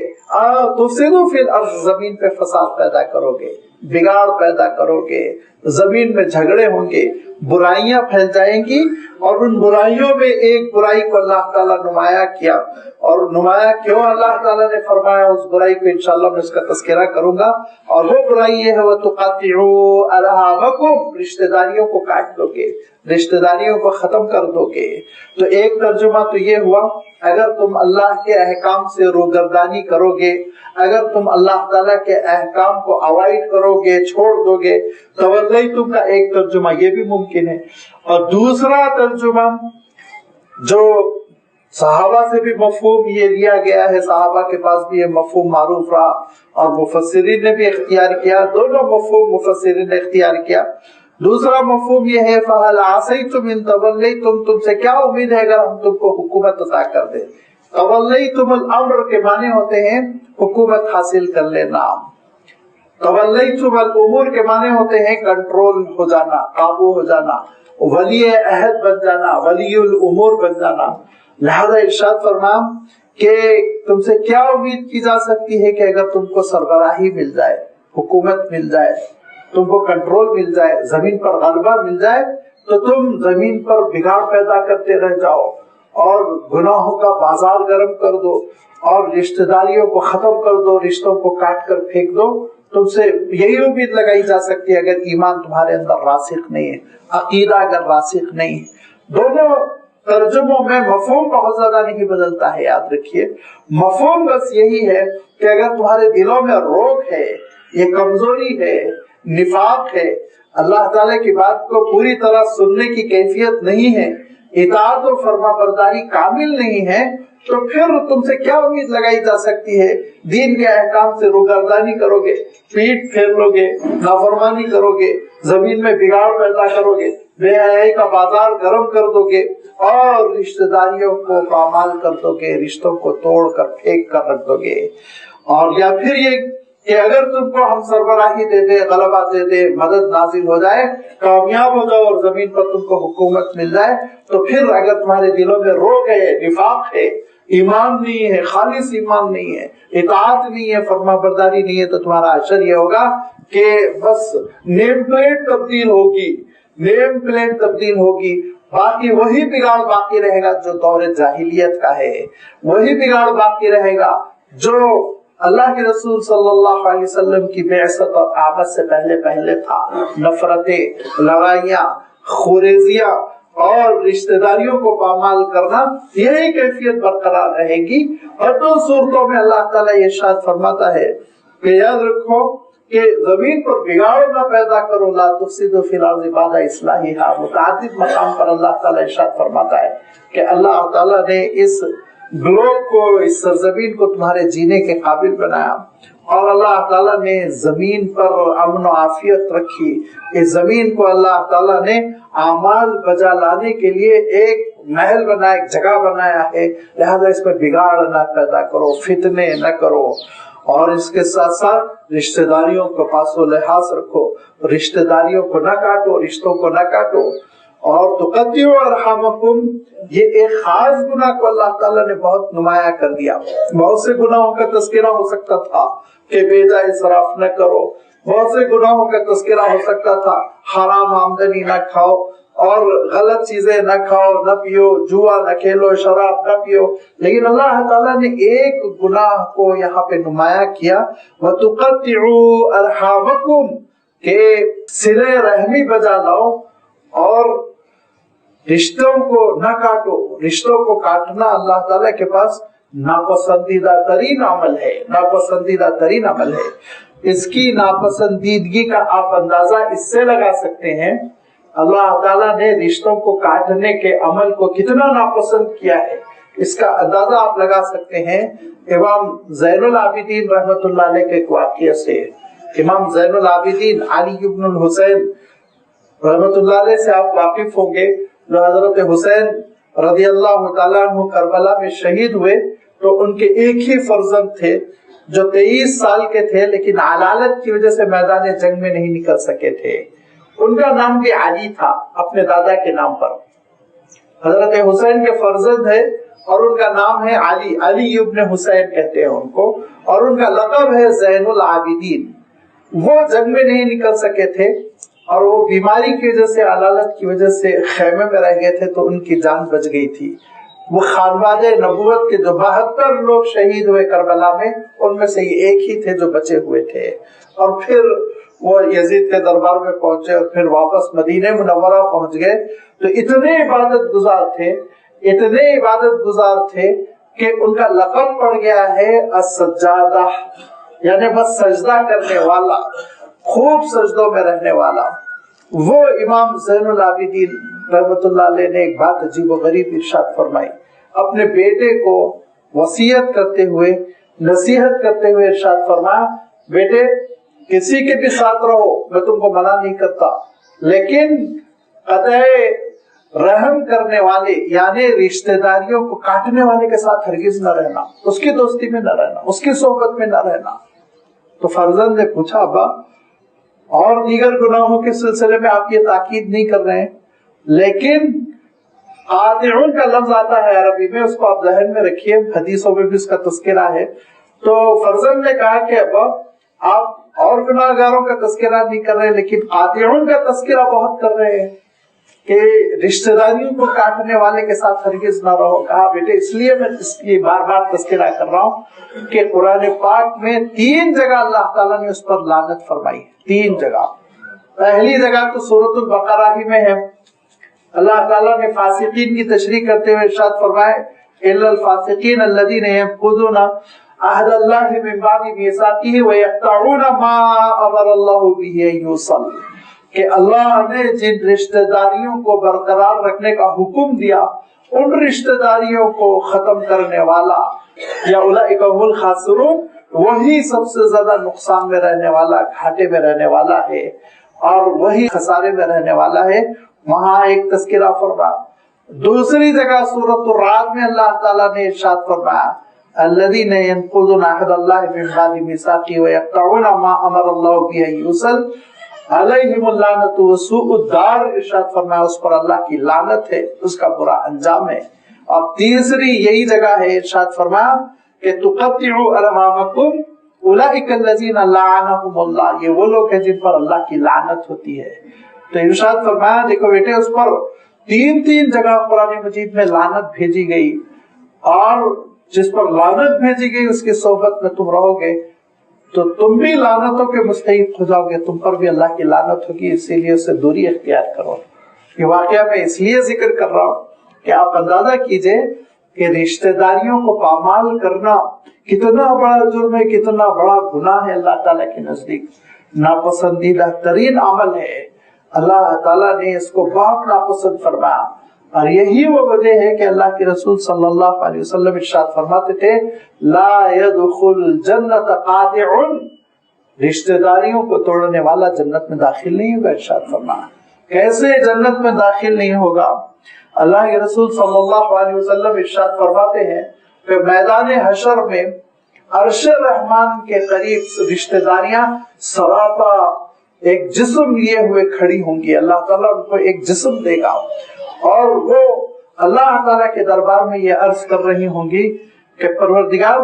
تفسدوا فی الارض، زمین پہ فساد پیدا کرو گے، بگاڑ پیدا کرو گے، زمین میں جھگڑے ہوں گے، برائیاں پھیل جائیں گی، اور ان برائیوں میں ایک برائی کو اللہ تعالیٰ نمایاں کیا، اور نمایاں کیوں اللہ تعالیٰ نے فرمایا اس برائی کو انشاءاللہ میں اس کا تذکرہ کروں گا، اور وہ برائی یہ ہے وَتُقَطِّعُوا أَرْحَامَكُمْ، رشتہ داریوں کو کاٹ دو گے، رشتہ داریوں کو ختم کر دو گے۔ تو ایک ترجمہ تو یہ ہوا اگر تم اللہ کے احکام سے روگردانی کرو گے، اگر تم اللہ تعالیٰ کے احکام کو اوائڈ کرو گے، چھوڑ دو گے، تولیتم کا ایک ترجمہ یہ بھی ممکن ہے۔ اور دوسرا ترجمہ جو صحابہ سے بھی مفہوم یہ لیا گیا ہے، صحابہ کے پاس بھی یہ مفہوم معروف رہا اور مفسرین نے بھی اختیار کیا، دونوں مفہوم مفسرین نے اختیار کیا۔ دوسرا مفہوم یہ ہے فَهَلْ عَصَيْتُمْ إِن تَوَلَّيْتُمْ، تم سے کیا امید ہے اگر ہم تم کو حکومت عطا کر دیں۔ تولیتم الامر کے معنی ہوتے ہیں حکومت حاصل کر لینا، تولیتم الامور کے معنی ہوتے ہیں کنٹرول ہو جانا، قابو ہو جانا، ولی عہد بن جانا، ولی الامور بن جانا۔ لہذا ارشاد فرما کہ تم سے کیا امید کی جا سکتی ہے کہ اگر تم کو سربراہی مل جائے، حکومت مل جائے، تم کو کنٹرول مل جائے، زمین پر غلبہ مل جائے تو تم زمین پر بگاڑ پیدا کرتے رہ جاؤ اور گناہوں کا بازار گرم کر دو اور رشتہ داریوں کو ختم کر دو، رشتوں کو کاٹ کر پھینک دو۔ تم سے یہی امید لگائی جا سکتی ہے اگر ایمان تمہارے اندر راسخ نہیں ہے، عقیدہ اگر راسخ نہیں ہے۔ دونوں ترجموں میں مفہوم بہت زیادہ نہیں بدلتا ہے، یاد رکھیے مفہوم بس یہی ہے کہ اگر تمہارے دلوں میں روگ ہے، یہ کمزوری ہے، نفاق ہے، اللہ تعالیٰ کی بات کو پوری طرح سننے کی کیفیت نہیں ہے، اطاعت و فرما برداری کامل نہیں ہے، تو پھر تم سے کیا امید لگائی جا سکتی ہے؟ دین کے احکام سے روگردانی کرو گے، پیٹ پھیر لو گے، نافرمانی کرو گے، زمین میں بگاڑ پیدا کرو گے، بے حیائی کا بازار گرم کر دو گے اور رشتہ داریوں کو پامال کر دو گے، رشتوں کو توڑ کر پھینک کر رکھ دو گے۔ اور یا پھر یہ کہ اگر تم کو ہم سربراہی دے دے، غلبہ دے دے، مدد نازل ہو جائے، کامیاب ہو جاؤ اور زمین پر تم کو حکومت مل جائے، تو پھر اگر تمہارے دلوں میں روگ ہے، نفاق ہے، ایمان نہیں ہے، خالص ایمان نہیں ہے، اطاعت نہیں ہے، فرما برداری نہیں ہے، تو تمہارا اثر یہ ہوگا کہ بس نیم پلیٹ تبدیل ہوگی، نیم پلیٹ تبدیل ہوگی، باقی وہی بگاڑ باقی رہے گا جو دور جاہلیت کا ہے، وہی بگاڑ باقی رہے گا جو اللہ کے رسول صلی اللہ علیہ وسلم کی بعثت اور آمد سے پہلے تھا۔ نفرتیں، لڑائیاں، خوریزیاں اور رشتہ داریوں کو پامال کرنا، یہی کیفیت برقرار رہے گی۔ اور دو صورتوں میں اللہ تعالیٰ یہ ارشاد فرماتا ہے کہ یاد رکھو کہ زمین پر بگاڑ نہ پیدا کرو، لا تفسدوا فی الارض بعد اصلاحھا۔ متعدد مقام پر اللہ تعالیٰ ارشاد فرماتا ہے کہ اللہ تعالیٰ نے اس گلوب کو، اس سرزمین کو تمہارے جینے کے قابل بنایا، اور اللہ تعالیٰ نے زمین پر امن و عافیت رکھی۔ اس زمین کو اللہ تعالیٰ نے اعمال بجا لانے کے لیے ایک محل بنایا، ایک جگہ بنایا ہے، لہذا اس میں بگاڑ نہ پیدا کرو، فتنے نہ کرو، اور اس کے ساتھ ساتھ رشتہ داریوں کو پاس و لحاظ رکھو، رشتہ داریوں کو نہ کاٹو، رشتوں کو نہ کاٹو۔ اور تقطعوا ارحامکم، یہ ایک خاص گناہ کو اللہ تعالیٰ نے بہت نمایاں کر دیا۔ بہت سے گناہوں کا تذکرہ ہو سکتا تھا کہ بے جا اسراف نہ کرو، بہت سے گناہوں کا تذکرہ ہو سکتا تھا حرام آمدنی نہ کھاؤ اور غلط چیزیں نہ کھاؤ نہ پیو، جوا نہ کھیلو، شراب نہ پیو، لیکن اللہ تعالیٰ نے ایک گناہ کو یہاں پہ نمایاں کیا، وَتُقَطِّعُوا أَرْحَامَكُمْ، کہ صلہ رحمی بجا لاؤ اور رشتوں کو نہ کاٹو۔ رشتوں کو کاٹنا اللہ تعالیٰ کے پاس ناپسندیدہ ترین عمل ہے، ناپسندیدہ ترین عمل ہے۔ اس کی ناپسندیدگی کا آپ اندازہ اس سے لگا سکتے ہیں اللہ تعالیٰ نے رشتوں کو کاٹنے کے عمل کو کتنا ناپسند کیا ہے، اس کا اندازہ آپ لگا سکتے ہیں امام زین العابدین رحمت اللہ علیہ کے ایک واقعہ سے۔ امام زین العابدین علی بن الحسین رحمت اللہ علیہ سے آپ واقف ہوں گے، جو حضرت حسین رضی اللہ تعالیٰ عنہ کربلا میں شہید ہوئے تو ان کے ایک ہی فرزند تھے جو 23 سال کے تھے، لیکن علالت کی وجہ سے میدان جنگ میں نہیں نکل سکے تھے۔ ان کا نام بھی علی تھا، اپنے دادا کے نام پر۔ حضرت حسین کے فرزند ہے اور ان کا نام ہے علی، علی ابن حسین کہتے ہیں ان کو، اور ان کا لقب ہے زین العابدین۔ وہ جنگ میں نہیں نکل سکے تھے اور وہ بیماری کی وجہ سے، علالت کی وجہ سے خیمے میں رہ گئے تھے تو ان کی جان بچ گئی تھی۔ وہ خانواد نبوت کے جو 72 لوگ شہید ہوئے کربلا میں، ان میں سے یہ ایک ہی تھے جو بچے ہوئے تھے، اور پھر وہ یزید کے دربار میں پہنچے اور پھر واپس مدینہ منورہ پہنچ گئے۔ تو اتنے عبادت گزار تھے، اتنے عبادت گزار تھے کہ ان کا لقب پڑ گیا ہے السجادہ، یعنی بس سجدہ کرنے والا، خوب سجدوں میں رہنے والا۔ وہ امام زین العابدین رحمت اللہ علیہ نے ایک بات عجیب و غریب ارشاد فرمائی، اپنے بیٹے کو وصیت کرتے ہوئے، نصیحت کرتے ہوئے ارشاد فرمایا، بیٹے کسی کے بھی ساتھ رہو، میں تم کو منع نہیں کرتا، لیکن قطع رحم کرنے والے یعنی رشتہ داریوں کو کاٹنے والے کے ساتھ ہرگز نہ رہنا، اس کی دوستی میں نہ رہنا، اس کی صحبت میں نہ رہنا۔ تو فرزند نے پوچھا، ابا اور دیگر گناہوں کے سلسلے میں آپ یہ تاکید نہیں کر رہے ہیں، لیکن قاطعون کا لفظ آتا ہے عربی میں، اس کو آپ ذہن میں رکھیے، حدیثوں میں بھی اس کا تذکرہ ہے۔ تو فرزند نے کہا کہ ابا آپ اور گناہ گاروں کا تذکرہ نہیں کر رہے، لیکن قاطعون کا تذکرہ بہت کر رہے ہیں کہ رشتہ داریوں کو کاٹنے والے کے ساتھ ہرگز نہ رہو۔ کہا بیٹے اس لیے میں اس کی بار بار تذکرہ کر رہا ہوں کہ قرآن پاک میں 3 جگہ اللہ تعالیٰ نے اس پر لعنت فرمائی، 3 جگہ۔ پہلی جگہ تو سورۃ البقرہ ہی میں ہے، اللہ تعالیٰ نے فاسقین کی تشریح کرتے ہوئے ارشاد فرمائے، الا الفاسقین الذین ينقضون عہد اللہ من بعد میثاقہ ویقطعون ما امر اللہ بہ ان یوصل، کہ اللہ نے جن رشتہ داریوں کو برقرار رکھنے کا حکم دیا ان رشتہ داریوں کو ختم کرنے والا، یا اولئک هم الخاسرون، وہی سب سے زیادہ نقصان میں رہنے والا، گھاٹے میں رہنے والا ہے اور وہی خسارے میں رہنے والا ہے۔ وہاں ایک تذکرہ فرمایا۔ دوسری جگہ سورۃ الرعد میں اللہ تعالیٰ نے ارشاد فرمایا، الذین ينقضون عہد اللہ من بعد میثاقہ ویقطعون ما امر اللہ بہ ان یوصل علیہم اللعنۃ وسوء الدار، ارشاد فرمایا اس پر اللہ کی لعنت ہے، اس کا برا انجام ہے۔ اور تیسری یہی جگہ ہے، ارشاد فرمایا کہ تقطعوا ارحامکم اولئک الذین لعنہم اللہ، یہ وہ لوگ ہیں جن پر اللہ کی لعنت ہوتی ہے۔ تو ارشاد فرمایا دیکھو بیٹے اس پر 3 جگہ قرآن مجید میں لعنت بھیجی گئی، اور جس پر لعنت بھیجی گئی اس کی صحبت میں تم رہو گے تو تم بھی لعنتوں کے مستحق ہو جاؤ گے، تم پر بھی اللہ کی لعنت ہوگی، اسی لیے اسے دوری اختیار کرو۔ یہ واقعہ میں اس لیے ذکر کر رہا ہوں کہ آپ اندازہ کیجئے کہ رشتہ داریوں کو پامال کرنا کتنا بڑا جرم ہے، کتنا بڑا گناہ ہے اللہ تعالیٰ کے نزدیک، ناپسندیدہ ترین عمل ہے۔ اللہ تعالیٰ نے اس کو بہت ناپسند فرمایا، اور یہی وہ وجہ ہے کہ اللہ کے رسول صلی اللہ علیہ وسلم ارشاد فرماتے تھے، لا يدخل جنت قاطع، رشتہ داریوں کو توڑنے والا جنت میں داخل نہیں ہوگا۔ ارشاد فرمایا کیسے جنت میں داخل نہیں ہوگا؟ اللہ کے رسول صلی اللہ علیہ وسلم ارشاد فرماتے ہیں کہ میدان حشر میں عرش رحمان کے قریب رشتہ داریاں سراپا ایک جسم لیے ہوئے کھڑی ہوں گی. اللہ تعالیٰ ان کو ایک جسم دے گا اور وہ اللہ تعالیٰ کے دربار میں یہ عرض کر رہی ہوں گی کہ پروردگار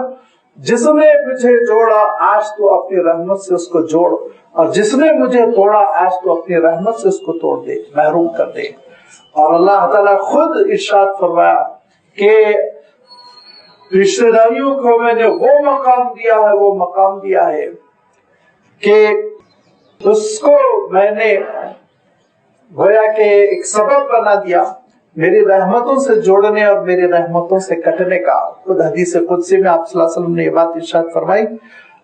جس نے مجھے جوڑا آج تو اپنی رحمت سے اس کو جوڑ، اور جس نے مجھے توڑا آج تو اپنی رحمت سے اس کو توڑ دے، محروم کر دے. اور اللہ تعالیٰ خود ارشاد فرمایا کہ رشتہ داریوں کو میں نے وہ مقام دیا ہے کہ اس کو میں نے گویا کہ ایک سبب بنا دیا میری رحمتوں سے جوڑنے اور میری رحمتوں سے کٹنے کا. خود حدیث قدسی میں آپ صلی اللہ علیہ وسلم نے یہ بات ارشاد فرمائی.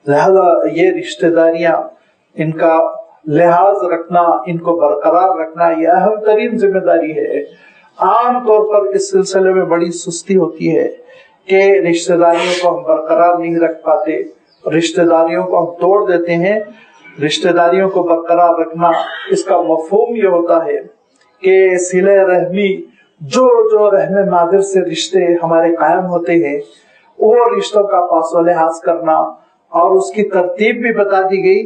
لہذا یہ رشتہ داریاں، ان کا لحاظ رکھنا، ان کو برقرار رکھنا یہ اہم ترین ذمہ داری ہے. عام طور پر اس سلسلے میں بڑی سستی ہوتی ہے کہ رشتہ داریوں کو ہم برقرار نہیں رکھ پاتے، رشتہ داریوں کو ہم توڑ دیتے ہیں. رشتہ داریوں کو برقرار رکھنا اس کا مفہوم یہ ہوتا ہے کہ صلہ رحمی، جو رحم مادر سے رشتے ہمارے قائم ہوتے ہیں وہ رشتوں کا پاس و لحاظ کرنا. اور اس کی ترتیب بھی بتا دی گئی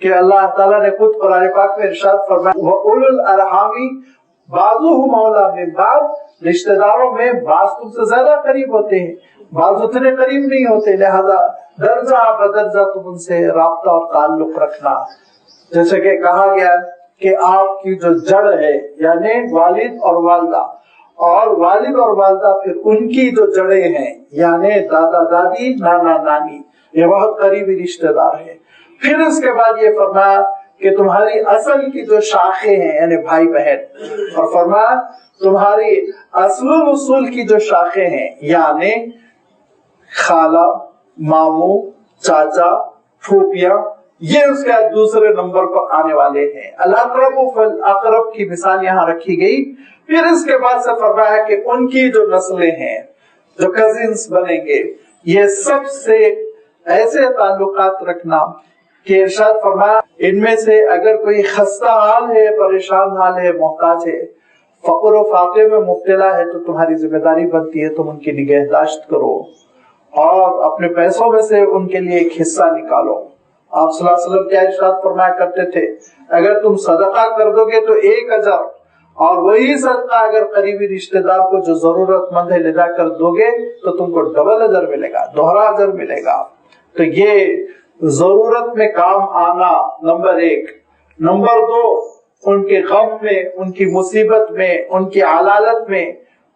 کہ اللہ تعالیٰ نے خود قرآن پاک میں ارشاد فرمایا وَأُولُو الْأَرْحَامِ بَعْضُهُمْ أَوْلَىٰ مِن بَعْضٍ، رشتہ داروں میں بعض تم سے زیادہ قریب ہوتے ہیں، بعض اتنے قریب نہیں ہوتے، لہذا درجہ بدرجہ تم ان سے رابطہ اور تعلق رکھنا. جیسے کہ کہا گیا کہ آپ کی جو جڑ ہے یعنی والد اور والدہ، اور والد اور والدہ پھر ان کی جو جڑیں ہیں یعنی دادا دادی نانا نانی، یہ بہت قریبی رشتہ دار ہیں. پھر اس کے بعد یہ فرمایا کہ تمہاری اصل کی جو شاخیں ہیں یعنی بھائی بہن، اور فرمایا تمہاری اصل اصول کی جو شاخیں ہیں یعنی خالہ، ماموں، چاچا، پھوپھیاں، یہ اس کے دوسرے نمبر پر آنے والے ہیں. الاقرب فالاقرب کی مثال یہاں رکھی گئی. پھر اس کے بعد سے فرمایا کہ ان کی جو نسلیں ہیں، جو کزنز بنیں گے، یہ سب سے ایسے تعلقات رکھنا کہ ارشاد فرمایا ان میں سے اگر کوئی خستہ حال ہے، پریشان حال ہے، محتاج ہے، فقر و فاقے میں مبتلا ہے، تو تمہاری ذمہ داری بنتی ہے تم ان کی نگہداشت کرو اور اپنے پیسوں میں سے ان کے لیے ایک حصہ نکالو. آپ صلی اللہ علیہ وسلم کیا ارشاد فرمایا کرتے تھے، اگر تم صدقہ کر دو گے تو 1 اجر، اور وہی صدقہ اگر قریبی رشتہ دار کو جو ضرورت مند ہے لے جا کر دو گے تو تم کو ڈبل اجر ملے گا، دوہرا اجر ملے گا. تو یہ ضرورت میں کام آنا نمبر 1. نمبر 2، ان کے غم میں، ان کی مصیبت میں، ان کی علالت میں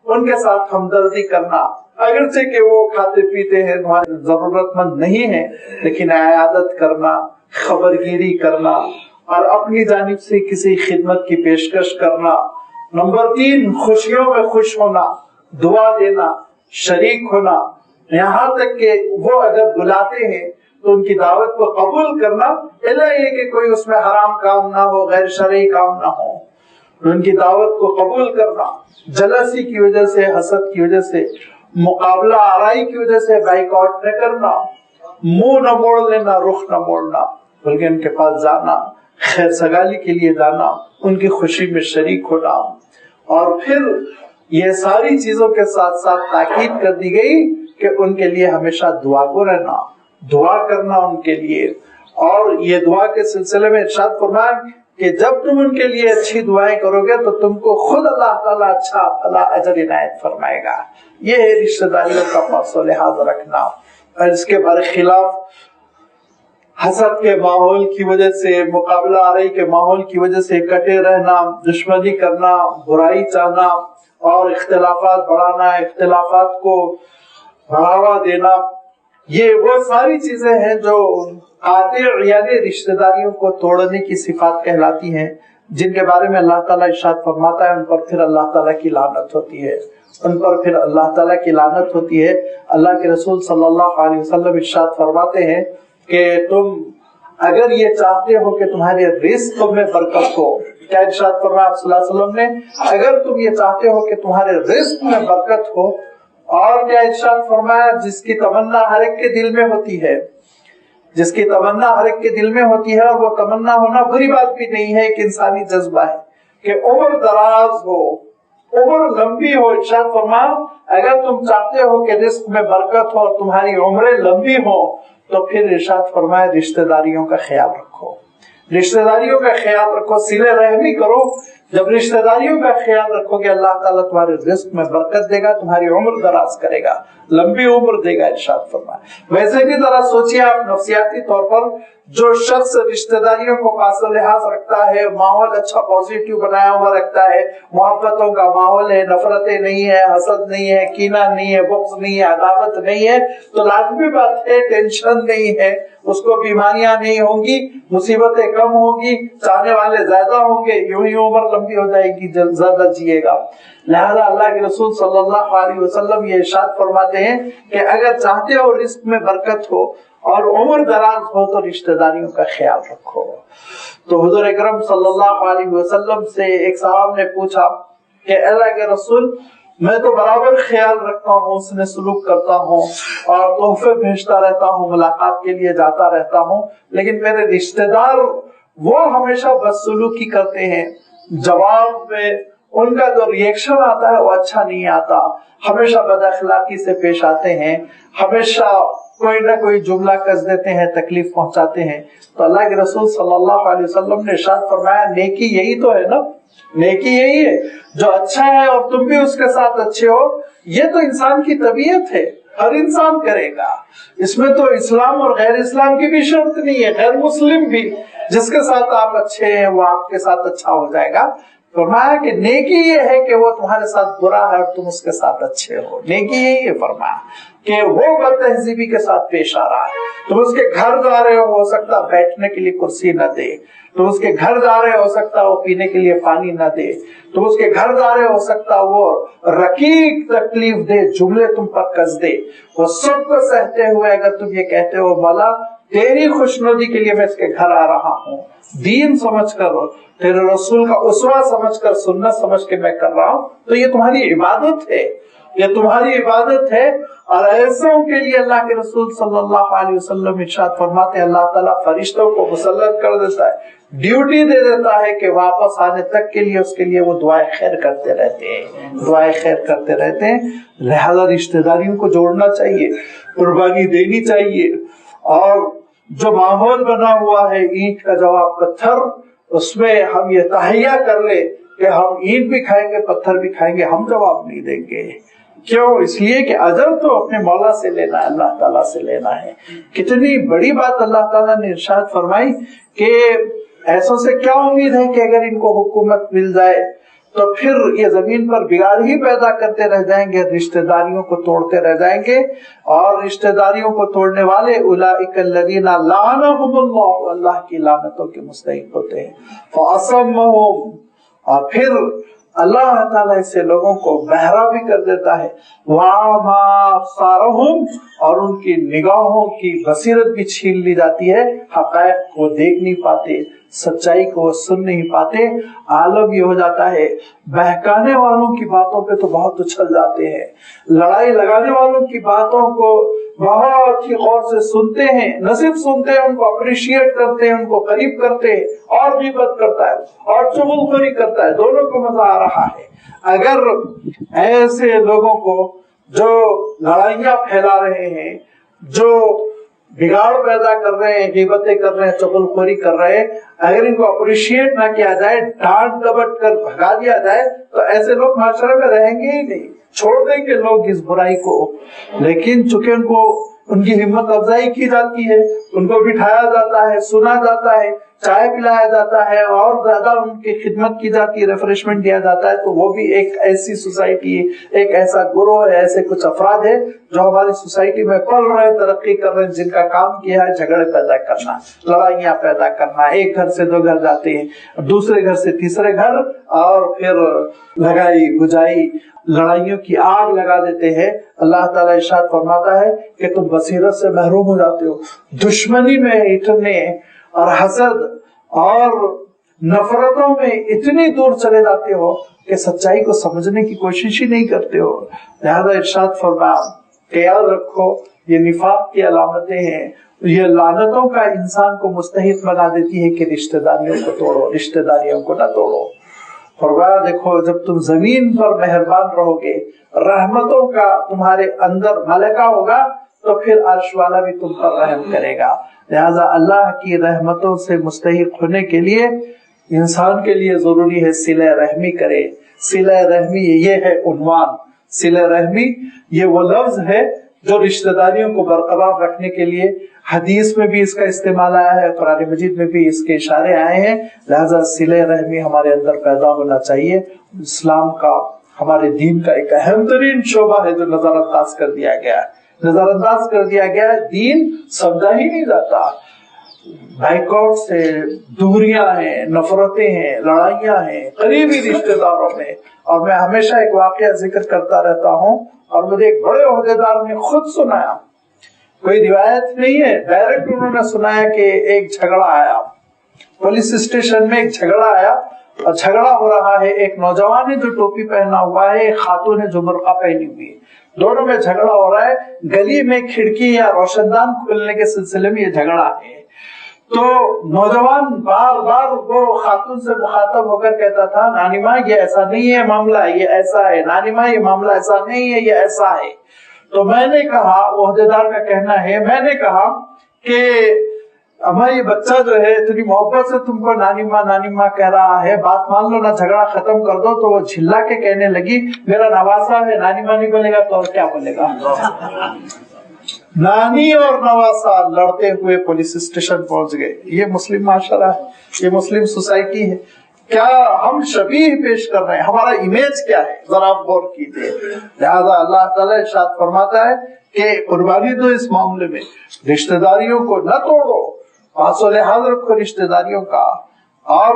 ان کے ساتھ ہمدردی کرنا، اگرچہ کہ وہ کھاتے پیتے ہیں، ضرورت مند نہیں ہے، لیکن عیادت کرنا، خبرگیری کرنا اور اپنی جانب سے کسی خدمت کی پیشکش کرنا. نمبر 3، خوشیوں میں خوش ہونا، دعا دینا، شریک ہونا، یہاں تک کہ وہ اگر بلاتے ہیں تو ان کی دعوت کو قبول کرنا، اللہ یہ کہ کوئی اس میں حرام کام نہ ہو، غیر شرعی کام نہ ہو، ان کی دعوت کو قبول کرنا. جلسی کی وجہ سے، حسد کی وجہ سے، مقابلہ آرائی کی وجہ سے بائیکاٹ نہ کرنا، منہ نہ موڑ لینا، رخ نہ موڑنا، بلکہ ان کے پاس جانا، خیر سگالی کے لیے جانا، ان کی خوشی میں شریک ہونا. اور پھر یہ ساری چیزوں کے ساتھ ساتھ تاکید کر دی گئی کہ ان کے لیے ہمیشہ دعا گو رہنا، دعا کرنا ان کے لیے. اور یہ دعا کے سلسلے میں ارشاد فرمایا کہ جب تم ان کے لیے اچھی دعائیں کرو گے تو تم کو خود اللہ تعالیٰ اچھا بھلا اجر عنایت فرمائے گا. یہ ہے رشتہ داریوں کا پاس و لحاظ رکھنا. اور اس کے برخلاف حسد کے ماحول کی وجہ سے، مقابلہ آرائی کے ماحول کی وجہ سے کٹے رہنا، دشمنی کرنا، برائی چاہنا اور اختلافات بڑھانا، اختلافات کو بڑھاوا دینا، یہ وہ ساری چیزیں ہیں جو قاطع یعنی رشتہ داریوں کو توڑنے کی صفات کہلاتی ہیں، جن کے بارے میں اللہ تعالیٰ ارشاد فرماتا ہے ان پر پھر اللہ تعالیٰ کی لعنت ہوتی ہے، ان پر پھر اللہ تعالیٰ کی لعنت ہوتی ہے. اللہ کے رسول صلی اللہ علیہ وسلم ارشاد فرماتے ہیں کہ تم اگر یہ چاہتے ہو کہ تمہارے رزق میں برکت ہو، کیا ارشاد فرمایا آپ صلی اللہ علیہ وسلم نے، اگر تم یہ چاہتے ہو کہ تمہارے رزق میں برکت ہو، اور کیا ارشاد فرمایا جس کی تمنا ہر ایک کے دل میں ہوتی ہے، جس کی تمنا ہر ایک کے دل میں ہوتی ہے، اور وہ تمنا ہونا بری بات بھی نہیں ہے، ایک انسانی جذبہ ہے کہ عمر دراز ہو، عمر لمبی ہو. ارشاد فرمایا اگر تم چاہتے ہو کہ رزق میں برکت ہو اور تمہاری عمریں لمبی ہو تو پھر ارشاد فرمایا رشتہ داریوں کا خیال رکھو. رشتہ داریوں کا خیال رکھو, صلہ رحمی کرو. جب رشتہ داریوں کا خیال رکھو گے اللہ تعالیٰ تمہارے رزق میں برکت دے گا, تمہاری عمر دراز کرے گا, لمبی عمر دے گا. ارشاد فرمایا. ویسے بھی ذرا سوچیے آپ, نفسیاتی طور پر جو شخص رشتہ داریوں کو خاص لحاظ رکھتا ہے, ماحول اچھا پازیٹیو بنایا ہوا رکھتا ہے, محبتوں کا ماحول ہے, نفرتیں نہیں ہے, حسد نہیں ہے, کینہ نہیں ہے, بغض نہیں ہے, عداوت نہیں ہے, تو لازمی بات ہے ٹینشن نہیں ہے, اس کو بیماریاں نہیں ہوں گی, مصیبتیں کم ہوں گی, چاہنے والے زیادہ ہوں گے, یوں ہی عمر لمبی ہو جائے گی, زیادہ جیے گا. لہذا اللہ کے رسول صلی اللہ علیہ وسلم یہ ارشاد فرماتے ہیں کہ اگر چاہتے ہو رزق میں برکت ہو اور عمر دراز ہو تو رشتہ داریوں کا خیال رکھو. تو حضور اکرم صلی اللہ علیہ وسلم سے ایک صاحب نے پوچھا کہ اللہ کے رسول, میں تو برابر خیال رکھتا ہوں, اس نے سلوک کرتا ہوں اور تحفے بھیجتا رہتا ہوں, ملاقات کے لیے جاتا رہتا ہوں, لیکن میرے رشتہ دار وہ ہمیشہ بدسلوکی کرتے ہیں, جواب میں ان کا جو ریئیکشن آتا ہے وہ اچھا نہیں آتا, ہمیشہ بد اخلاقی سے پیش آتے ہیں, ہمیشہ کوئی نہ کوئی جملہ کس دیتے ہیں, تکلیف پہنچاتے ہیں. تو اللہ کے رسول صلی اللہ علیہ وسلم نے ارشاد فرمایا, نیکی یہی تو ہے نا, نیکی یہی ہے جو اچھا ہے اور تم بھی اس کے ساتھ اچھے ہو. یہ تو انسان کی طبیعت ہے, ہر انسان کرے گا. اس میں تو اسلام اور غیر اسلام کی بھی شرط نہیں ہے, غیر مسلم بھی جس کے ساتھ آپ اچھے ہیں وہ آپ کے ساتھ اچھا ہو جائے گا. فرمایا کہ نیکی یہ ہے کہ وہ تمہارے ساتھ برا ہے اور تم اس کے ساتھ اچھے ہو. نیکی یہی ہے فرمایا کہ وہ بد تہذیبی کے ساتھ پیش آ رہا ہے, تم اس کے گھر جا رہے ہو سکتا بیٹھنے کے لیے کرسی نہ دے, تم اس کے گھر جا رہے ہو سکتا وہ پینے کے لیے پانی نہ دے, تم اس کے گھر جا رہے ہو سکتا وہ رقیق تکلیف دے, جملے تم پر کس دے. وہ سب کو سہتے ہوئے اگر تم یہ کہتے ہو مولا تیری خوشنودی کے لیے میں اس کے گھر آ رہا ہوں, دین سمجھ کر, تیرے رسول کا اسوہ سمجھ کر, سنت سمجھ کے میں کر رہا ہوں, تو یہ تمہاری عبادت ہے, یہ تمہاری عبادت ہے. اور ایسوں کے لیے اللہ کے رسول صلی اللہ علیہ وسلم ارشاد فرماتے ہیں اللہ تعالیٰ فرشتوں کو مسلط کر دیتا ہے, ڈیوٹی دے دیتا ہے کہ واپس آنے تک کے لیے اس کے لیے وہ دعائیں خیر کرتے رہتے ہیں, دعائیں خیر کرتے رہتے ہیں. لہذا رشتہ داریوں کو جوڑنا چاہیے, قربانی دینی چاہیے. اور جو ماحول بنا ہوا ہے اینٹ کا جواب پتھر, اس میں ہم یہ تہیہ کر لے کہ ہم اینٹ بھی کھائیں گے پتھر بھی کھائیں گے, ہم جواب نہیں دیں گے. کیوں؟ اس لیے کہ اجر تو اپنے مولا سے لینا ہے, اللہ تعالیٰ سے لینا ہے. کتنی بڑی بات اللہ تعالیٰ نے ارشاد فرمائی کہ ایسوں سے کیا امید ہے کہ اگر ان کو حکومت مل جائے تو پھر یہ زمین پر بگاڑ ہی پیدا کرتے رہ جائیں گے, رشتہ داریوں کو توڑتے رہ جائیں گے. اور رشتہ داریوں کو توڑنے والے اولئک الذین لعنہم اللہ, اللہ کی لعنتوں کے مستحق ہوتے ہیں. فاصمہم, اور پھر اللہ تعالیٰ اس سے لوگوں کو بہرا بھی کر دیتا ہے. وَعَمَا أَبْصَارَهُمْ, اور ان کی نگاہوں کی بصیرت بھی چھین لی جاتی ہے, حقائق کو دیکھ نہیں پاتے, سچائی کو سن نہیں پاتے. عالم یہ ہو جاتا ہے بہکانے والوں کی باتوں پہ تو بہت اچھل جاتے ہیں, لڑائی لگانے والوں کی باتوں کو بہت ہی غور سے سنتے ہیں, نہ صرف سنتے ہیں ان کو اپریشیٹ کرتے ہیں, ان کو قریب کرتے ہیں, اور غیبت کرتا ہے اور چغلخوری کرتا ہے, دونوں کو مزہ آ رہا ہے. اگر ایسے لوگوں کو جو لڑائیاں پھیلا رہے ہیں, جو بگاڑ پیدا کر رہے ہیں, غیبتیں کر رہے ہیں, چغلخوری کر رہے ہیں, اگر ان کو اپریشیٹ نہ کیا جائے, ڈانٹ ڈپٹ کر بھگا دیا جائے, تو ایسے لوگ معاشرے میں رہیں گے ہی نہیں, چھوڑ دیں گے لوگ اس برائی کو. لیکن چونکہ ان کو ان کی ہمت افزائی کی جاتی ہے, ان کو بٹھایا جاتا ہے, سنا جاتا ہے, چائے پلایا جاتا ہے, اور زیادہ ان کی خدمت کی جاتی ہے, ریفریشمنٹ دیا جاتا ہے, تو وہ بھی ایک ایسی سوسائٹی ہے, ایک ایسا گروہ ہے, ایسے کچھ افراد ہے جو ہماری سوسائٹی میں پل رہے, ترقی کر رہے ہیں, جن کا کام کیا ہے جھگڑے پیدا کرنا, لڑائیاں پیدا کرنا. ایک گھر سے دو گھر جاتے ہیں, دوسرے گھر سے تیسرے گھر, اور پھر لگائی بجائی, لڑائیوں کی آگ لگا دیتے ہیں. اللہ تعالیٰ ارشاد فرماتا ہے کہ تم بصیرت سے محروم ہو جاتے ہو, دشمنی میں اتنے اور حسد اور نفرتوں میں اتنی دور چلے جاتے ہو کہ سچائی کو سمجھنے کی کوشش ہی نہیں کرتے ہو. لہذا ارشاد فرمایا کہ یاد رکھو یہ نفاق کی علامتیں ہیں, یہ لعنتوں کا انسان کو مستحق بنا دیتی ہے کہ رشتہ داریوں کو توڑو, رشتہ داریوں کو نہ توڑو. فرمایا دیکھو جب تم زمین پر مہربان رہو گے, رحمتوں کا تمہارے اندر ملکہ ہوگا, تو پھر عرش والا بھی تم پر رحم کرے گا۔ لہذا اللہ کی رحمتوں سے مستحق ہونے کے لیے انسان کے لیے ضروری ہے صلہ رحمی کرے۔ صلہ رحمی یہ ہے عنوان، صلہ رحمی یہ وہ لفظ ہے جو رشتہ داریوں کو برقرار رکھنے کے لیے حدیث میں بھی اس کا استعمال آیا ہے، قرآن مجید میں بھی اس کے اشارے آئے ہیں۔ لہذا صلہ رحمی ہمارے اندر پیدا ہونا چاہیے۔ اسلام کا، ہمارے دین کا ایک اہم ترین شعبہ ہے جو نظر انداز کر دیا گیا ہے، نظر انداز کر دیا گیا ہے۔ دین سمجھا ہی نہیں جاتا، بائیکاٹ سے دوریاں ہیں، نفرتیں ہیں، لڑائیاں ہیں قریبی رشتہ داروں میں۔ اور میں ہمیشہ ایک واقعہ ذکر کرتا رہتا ہوں، اور مجھے ایک بڑے عہدیدار نے خود سنایا، کوئی روایت نہیں ہے، ڈائریکٹ انہوں نے سنایا کہ ایک جھگڑا آیا پولیس اسٹیشن میں، ایک جھگڑا آیا اور جھگڑا ہو رہا ہے۔ ایک نوجوان ہے جو ٹوپی پہنا ہوا ہے، ایک خاتون ہے جو برقع پہنی ہوئی ہے، دونوں میں جھگڑا ہو رہا ہے۔ گلی میں کھڑکی یا روشن دان کھولنے کے سلسلے میں یہ جھگڑا ہے۔ تو نوجوان بار بار وہ خاتون سے مخاطب ہو کر کہتا تھا، نانی ماں یہ ایسا نہیں ہے معاملہ، یہ ایسا ہے، نانی ماں یہ معاملہ ایسا نہیں ہے، یہ ایسا ہے۔ تو میں نے کہا، عہدیدار کا کہنا ہے، میں نے کہا کہ اما یہ بچہ جو ہے اتنی محبت سے تم کو نانی ماں کہہ رہا ہے، بات مان لو نا، جھگڑا ختم کر دو۔ تو وہ جھلا کے کہنے لگی، میرا نواسا ہے، نانی ماں نہیں بولے گا تو اور کیا بولے گا؟ نانی اور نواسا لڑتے ہوئے پولیس اسٹیشن پہنچ گئے۔ یہ مسلم معاشرہ ہے، یہ مسلم سوسائٹی ہے۔ کیا ہم شبیہ پیش کر رہے ہیں؟ ہمارا امیج کیا ہے؟ ذرا آپ غور کیجیے۔ لہذا اللہ تعالیٰ ارشاد فرماتا ہے کہ قربانی دو اس معاملے میں، رشتہ داریوں کو نہ توڑو، پاس و لحاظ رکھو رشتہ داریوں کا، اور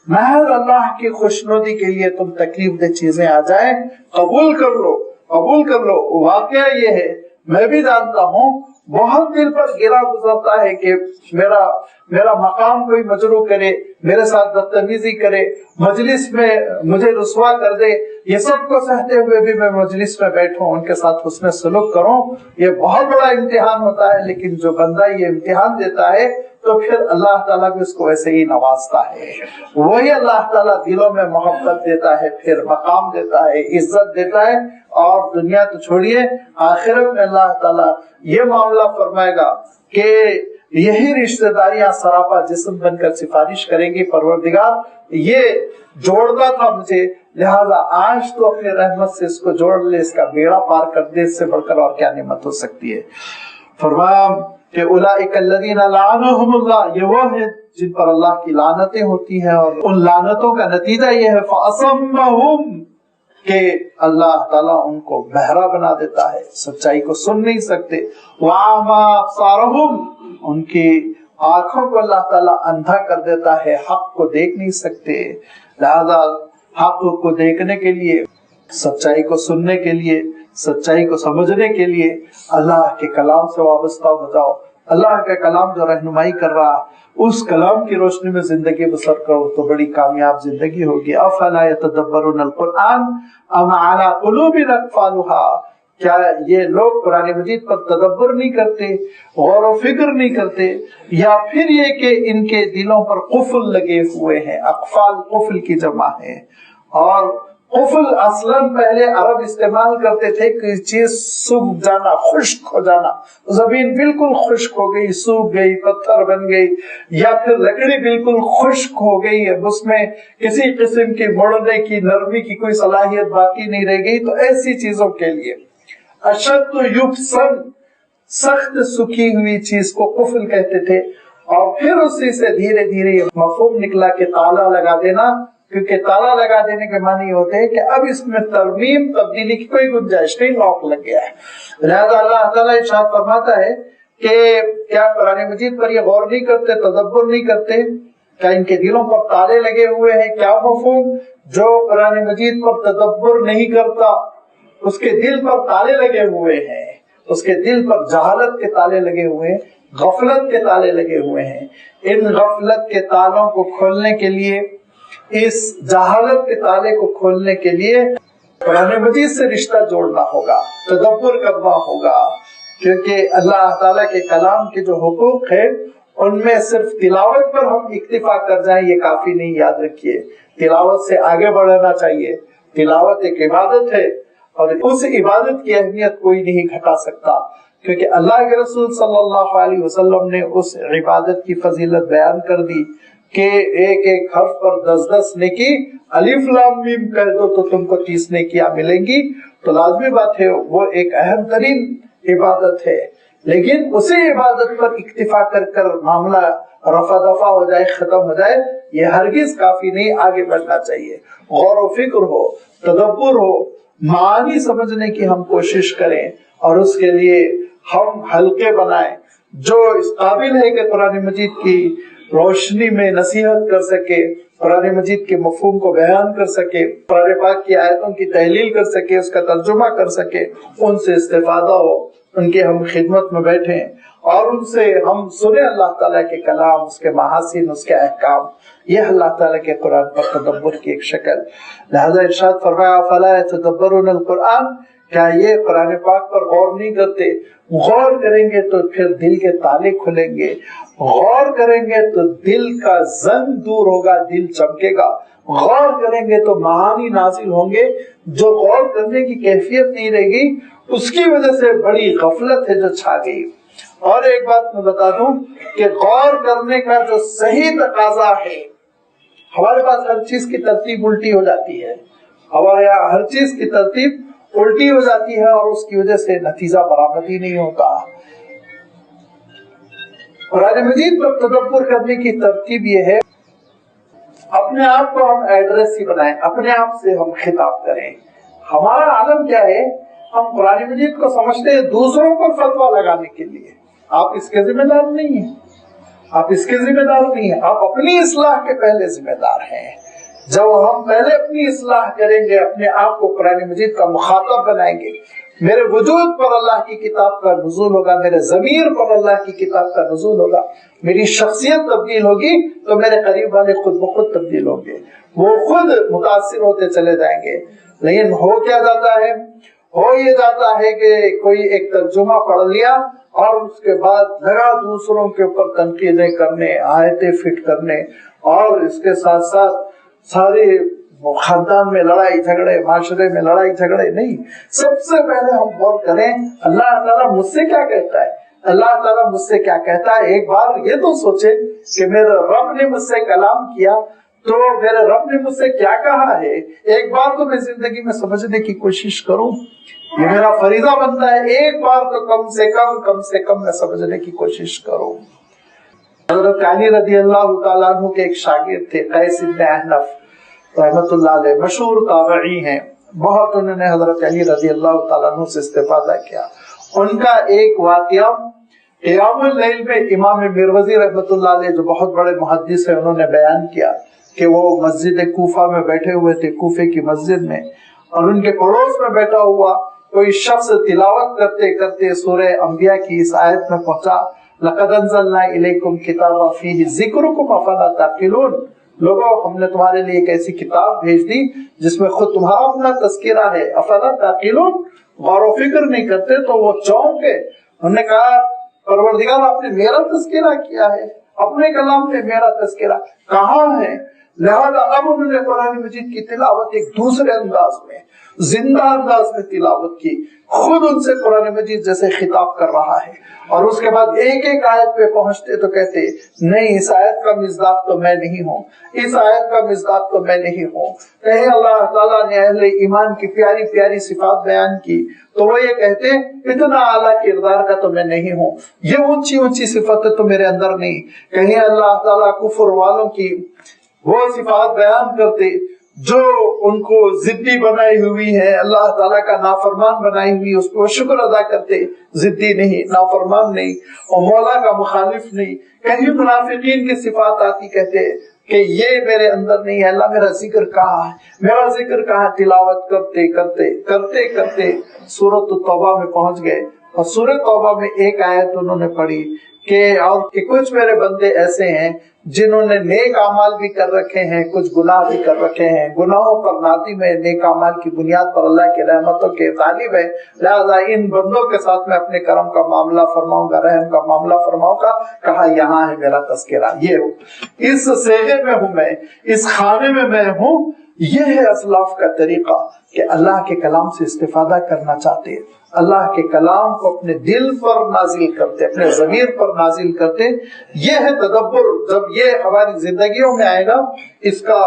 محض اللہ کی خوشنودی کے لیے تم تکلیف دہ چیزیں آ جائیں قبول کر لو، قبول کر لو۔ واقعہ یہ ہے، میں بھی جانتا ہوں، بہت دل پر گرا گزرتا ہے کہ میرا مقام کوئی مجروح کرے، میرے ساتھ بدتمیزی کرے، مجلس میں مجھے رسوا کر دے، یہ سب کو سہتے ہوئے بھی میں مجلس میں بیٹھوں، ان کے ساتھ حسن سلوک کروں۔ یہ بہت بڑا امتحان ہوتا ہے، لیکن جو بندہ یہ امتحان دیتا ہے تو پھر اللہ تعالیٰ بھی اس کو ایسے ہی نوازتا ہے۔ وہی اللہ تعالیٰ دلوں میں محبت دیتا ہے، پھر مقام دیتا ہے، عزت دیتا ہے، اور دنیا تو چھوڑیے، آخرت میں اللہ تعالیٰ یہ معاملہ فرمائے گا کہ یہی رشتہ داریاں سراپا جسم بن کر سفارش کریں گی، پروردگار یہ جوڑتا تھا مجھے، لہذا آج تو اپنے رحمت سے اس کو جوڑ لے، اس کا بیڑا پار کر دے، اس سے بڑھ کر اور کیا نعمت ہو سکتی ہے۔ فرمایا کہ اولئک الذین لعنہم اللہ، یہ وہ ہیں جن پر اللہ کی لعنتیں ہوتی ہیں، اور ان لعنتوں کا نتیجہ یہ ہے فاصمہم، کہ اللہ تعالیٰ ان کو بہرا بنا دیتا ہے، سچائی کو سن نہیں سکتے، وَأَعْمَى أَبْصَارَهُمْ، ان کی آنکھوں کو اللہ تعالیٰ اندھا کر دیتا ہے، حق کو دیکھ نہیں سکتے۔ لہذا حق کو دیکھنے کے لیے، سچائی کو سننے کے لیے، سچائی کو سمجھنے کے لیے اللہ کے کلام سے وابستہ ہو جاؤ۔ اللہ کا کلام جو رہنمائی کر رہا، اس کلام کی روشنی میں زندگی بسر کرو تو بڑی کامیاب زندگی ہوگی۔ افلا یتدبرون القرآن ام علی قلوب اقفالها، کیا یہ لوگ قرآن مجید پر تدبر نہیں کرتے، غور و فکر نہیں کرتے، یا پھر یہ کہ ان کے دلوں پر قفل لگے ہوئے ہیں؟ اقفال قفل کی جمع ہے، اور قفل اصلاً پہلے عرب استعمال کرتے تھے کہ چیز سوکھ جانا، خشک ہو جانا، زمین بالکل خشک ہو گئی، سوکھ گئی، پتھر بن گئی، یا پھر لکڑی بالکل خشک ہو گئی، اب اس میں کسی قسم کی مڑنے کی، نرمی کی کوئی صلاحیت باقی نہیں رہ گئی، تو ایسی چیزوں کے لیے اشد یبسن، سخت سکی ہوئی چیز کو قفل کہتے تھے۔ اور پھر اسی سے دھیرے دھیرے مفہوم نکلا کہ تالا لگا دینا، کیونکہ تالا لگا دینے کے معنی ہوتے ہیں کہ اب اس میں ترمیم تبدیلی کی کوئی گنجائش نہیں، لاک لگ گیا ہے۔ لہذا اللہ تعالیٰ ارشاد فرماتا ہے کہ کیا قرآن مجید پر یہ غور نہیں کرتے، تدبر نہیں کرتے؟ کیا ان کے دلوں پر تالے لگے ہوئے ہیں؟ کیا مفہوم؟ جو قرآن مجید پر تدبر نہیں کرتا اس کے دل پر تالے لگے ہوئے ہیں، اس کے دل پر جہالت کے تالے لگے ہوئے ہیں، غفلت کے تالے لگے ہوئے ہیں۔ ان غفلت کے تالوں کو کھولنے کے لیے، اس جہالت کے تالے کو کھولنے کے لیے قرآن مجید سے رشتہ جوڑنا ہوگا، تدبر کرنا ہوگا، کیونکہ اللہ تعالیٰ کے کلام کے جو حقوق ہیں ان میں صرف تلاوت پر ہم اکتفا کر جائیں یہ کافی نہیں، یاد رکھیے تلاوت سے آگے بڑھنا چاہیے۔ تلاوت ایک عبادت ہے، اور اس عبادت کی اہمیت کوئی نہیں گھٹا سکتا، کیونکہ اللہ کے رسول صلی اللہ علیہ وسلم نے اس عبادت کی فضیلت بیان کر دی کہ ایک ایک حرف پر 10 نیکی، الف لام میم کہہ دو تو تم کو 30 نیکیاں ملیں گی. تو لازمی بات ہے وہ ایک اہم ترین عبادت ہے، لیکن اسی عبادت پر اکتفا کر معاملہ رفع دفع ہو جائے، ختم ہو جائے، یہ ہرگز کافی نہیں. آگے بڑھنا چاہیے، غور و فکر ہو، تدبر ہو، معانی سمجھنے کی ہم کوشش کریں، اور اس کے لیے ہم حلقے بنائیں جو اس قابل ہے کہ قرآن مجید کی روشنی میں نصیحت کر سکے، قرآن مجید کے مفہوم کو بیان کر سکے، قرآن پاک کی آیتوں کی تحلیل کر سکے، اس کا ترجمہ کر سکے، ان سے استفادہ ہو، ان کے ہم خدمت میں بیٹھیں اور ان سے ہم سنیں اللہ تعالیٰ کے کلام، اس کے محاسن، اس کے احکام. یہ اللہ تعالیٰ کے قرآن پر تدبر کی ایک شکل. لہذا ارشاد فرمایا فلا يتدبرون القرآن، کیا یہ قرآن پاک پر غور نہیں کرتے؟ غور کریں گے تو پھر دل کے تالے کھلیں گے، غور کریں گے تو دل کا زنگ دور ہوگا، دل چمکے گا، غور کریں گے تو معانی نازل ہوں گے. جو غور کرنے کی کیفیت نہیں رہے گی اس کی وجہ سے بڑی غفلت ہے جو چھا گئی. اور ایک بات میں بتا دوں کہ غور کرنے کا جو صحیح تقاضا ہے، ہمارے پاس ہر چیز کی ترتیب الٹی ہو جاتی ہے، ہمارے یہاں ہر چیز کی ترتیب الٹی ہو جاتی ہے اور اس کی وجہ سے نتیجہ برآمد ہی نہیں ہوتا. قرآن مجید پر تدبر کرنے کی ترتیب یہ ہے، اپنے آپ کو ہم ایڈریس ہی بنائیں، اپنے آپ سے ہم خطاب کریں. ہمارا عالم کیا ہے؟ ہم قرآن مجید کو سمجھتے ہیں دوسروں پر فتویٰ لگانے کے لیے. آپ اس کے ذمہ دار نہیں ہیں، آپ اس کے ذمہ دار نہیں ہیں، آپ اپنی اصلاح کے پہلے ذمہ دار ہیں. جب ہم پہلے اپنی اصلاح کریں گے، اپنے آپ کو قرآن مجید کا مخاطب بنائیں گے، میرے وجود پر اللہ کی کتاب کا نزول ہوگا، میرے ضمیر پر اللہ کی کتاب کا نزول ہوگا، میری شخصیت تبدیل ہوگی تو میرے قریب والے خود بخود تبدیل ہوں گے، وہ خود متاثر ہوتے چلے جائیں گے. لیکن ہو کیا جاتا ہے؟ ہو یہ جاتا ہے کہ کوئی ایک ترجمہ پڑھ لیا اور اس کے بعد لگا دوسروں کے اوپر تنقیدیں کرنے، آیتیں فٹ کرنے، اور اس کے ساتھ ساتھ سارے خاندان میں لڑائی جھگڑے، معاشرے میں لڑائی جھگڑے. نہیں، سب سے پہلے ہم غور کریں اللہ تعالیٰ مجھ سے کیا کہتا ہے، اللہ تعالیٰ مجھ سے کیا کہتا ہے. ایک بار یہ تو سوچے کہ میرے رب نے مجھ سے کلام کیا تو میرے رب نے مجھ سے کیا کہا ہے. ایک بار تو میں زندگی میں سمجھنے کی کوشش کروں، یہ میرا فریضہ بنتا ہے. ایک بار تو کم سے کم میں سمجھنے کی کوشش کروں. حضرت علی رضی اللہ تعالیٰ عنہ کے ایک شاگرد تھے قیس بن احنف رحمت اللہ علیہ، مشہور تابعی ہیں، بہت انہوں نے حضرت علی رضی اللہ تعالیٰ عنہ سے استفادہ کیا. ان کا ایک واقعہ قیام اللیل میں امام مروزی رحمت اللہ علیہ جو بہت بڑے محدث ہیں، انہوں نے بیان کیا کہ وہ مسجد کوفہ میں بیٹھے ہوئے تھے، کوفے کی مسجد میں، اور ان کے پڑوس میں بیٹھا ہوا کوئی شخص تلاوت کرتے کرتے سورہ انبیاء کی اس آیت میں پہنچا لَقَدْ أَنزَلْنَا إِلَيْكُمْ كِتَابًا فِيهِ ذِكْرُكُمْ أَفَلَا تَعْقِلُونَ. لوگوں، ہم نے تمہارے لیے ایک ایسی کتاب بھیج دی جس میں خود تمہارا اپنا تذکرہ ہے. افلا تعقلون، غور و فکر نہیں کرتے. تو وہ چونک گئے، انہوں نے کہا پروردگار آپ نے میرا تذکرہ کیا ہے، اپنے کلام میں میرا تذکرہ کہاں ہے؟ لہذا اب انہوں نے قرآن مجید کی تلاوت ایک دوسرے انداز میں، زندہ انداز میں تلاوت کی، خود ان سے قرآن مجید جیسے خطاب کر رہا ہے. اور اس کے بعد ایک ایک آیت پہ پہنچتے تو کہتے نہیں، اس آیت کا مصداق تو میں نہیں ہوں، اس آیت کا مصداق تو میں نہیں ہوں. کہیں اللہ تعالیٰ نے اہل ایمان کی پیاری پیاری صفات بیان کی تو وہ یہ کہتے اتنا اعلیٰ کردار کا تو میں نہیں ہوں، یہ اونچی اونچی صفتیں تو میرے اندر نہیں. کہیں اللہ تعالیٰ کفر والوں کی وہ صفات بیان کرتے جو ان کو ضدی بنائی ہوئی ہے، اللہ تعالیٰ کا نافرمان بنائی ہوئی، اس کو شکر ادا کرتے، ضدی نہیں، نافرمان نہیں، اور مولا کا مخالف نہیں. کہیں منافقین کی صفات آتی، کہتے کہ یہ میرے اندر نہیں ہے. اللہ میرا ذکر کہاں ہے، میرا ذکر کہاں؟ تلاوت کرتے کرتے کرتے کرتے سورۃ التوبہ میں پہنچ گئے، اور سورۃ توبہ میں ایک آیت انہوں نے پڑھی کہ کچھ میرے بندے ایسے ہیں جنہوں نے نیک اعمال بھی کر رکھے ہیں، کچھ گناہ بھی کر رکھے ہیں، گناہوں پر نادم ہے، نیک اعمال کی بنیاد پر اللہ کی رحمتوں کے طالب ہے. لہذا ان بندوں کے ساتھ میں اپنے کرم کا معاملہ فرماؤں گا، رحم کا معاملہ فرماؤں گا. کہا یہاں ہے میرا تذکرہ، یہ ہو، اس صیغے میں ہوں میں، اس خانے میں میں ہوں یہ ہے اسلاف کا طریقہ کہ اللہ کے کلام سے استفادہ کرنا چاہتے، اللہ کے کلام کو اپنے دل پر نازل کرتے، اپنے ضمیر پر نازل کرتے. یہ ہے تدبر. جب یہ ہماری زندگیوں میں آئے گا اس کا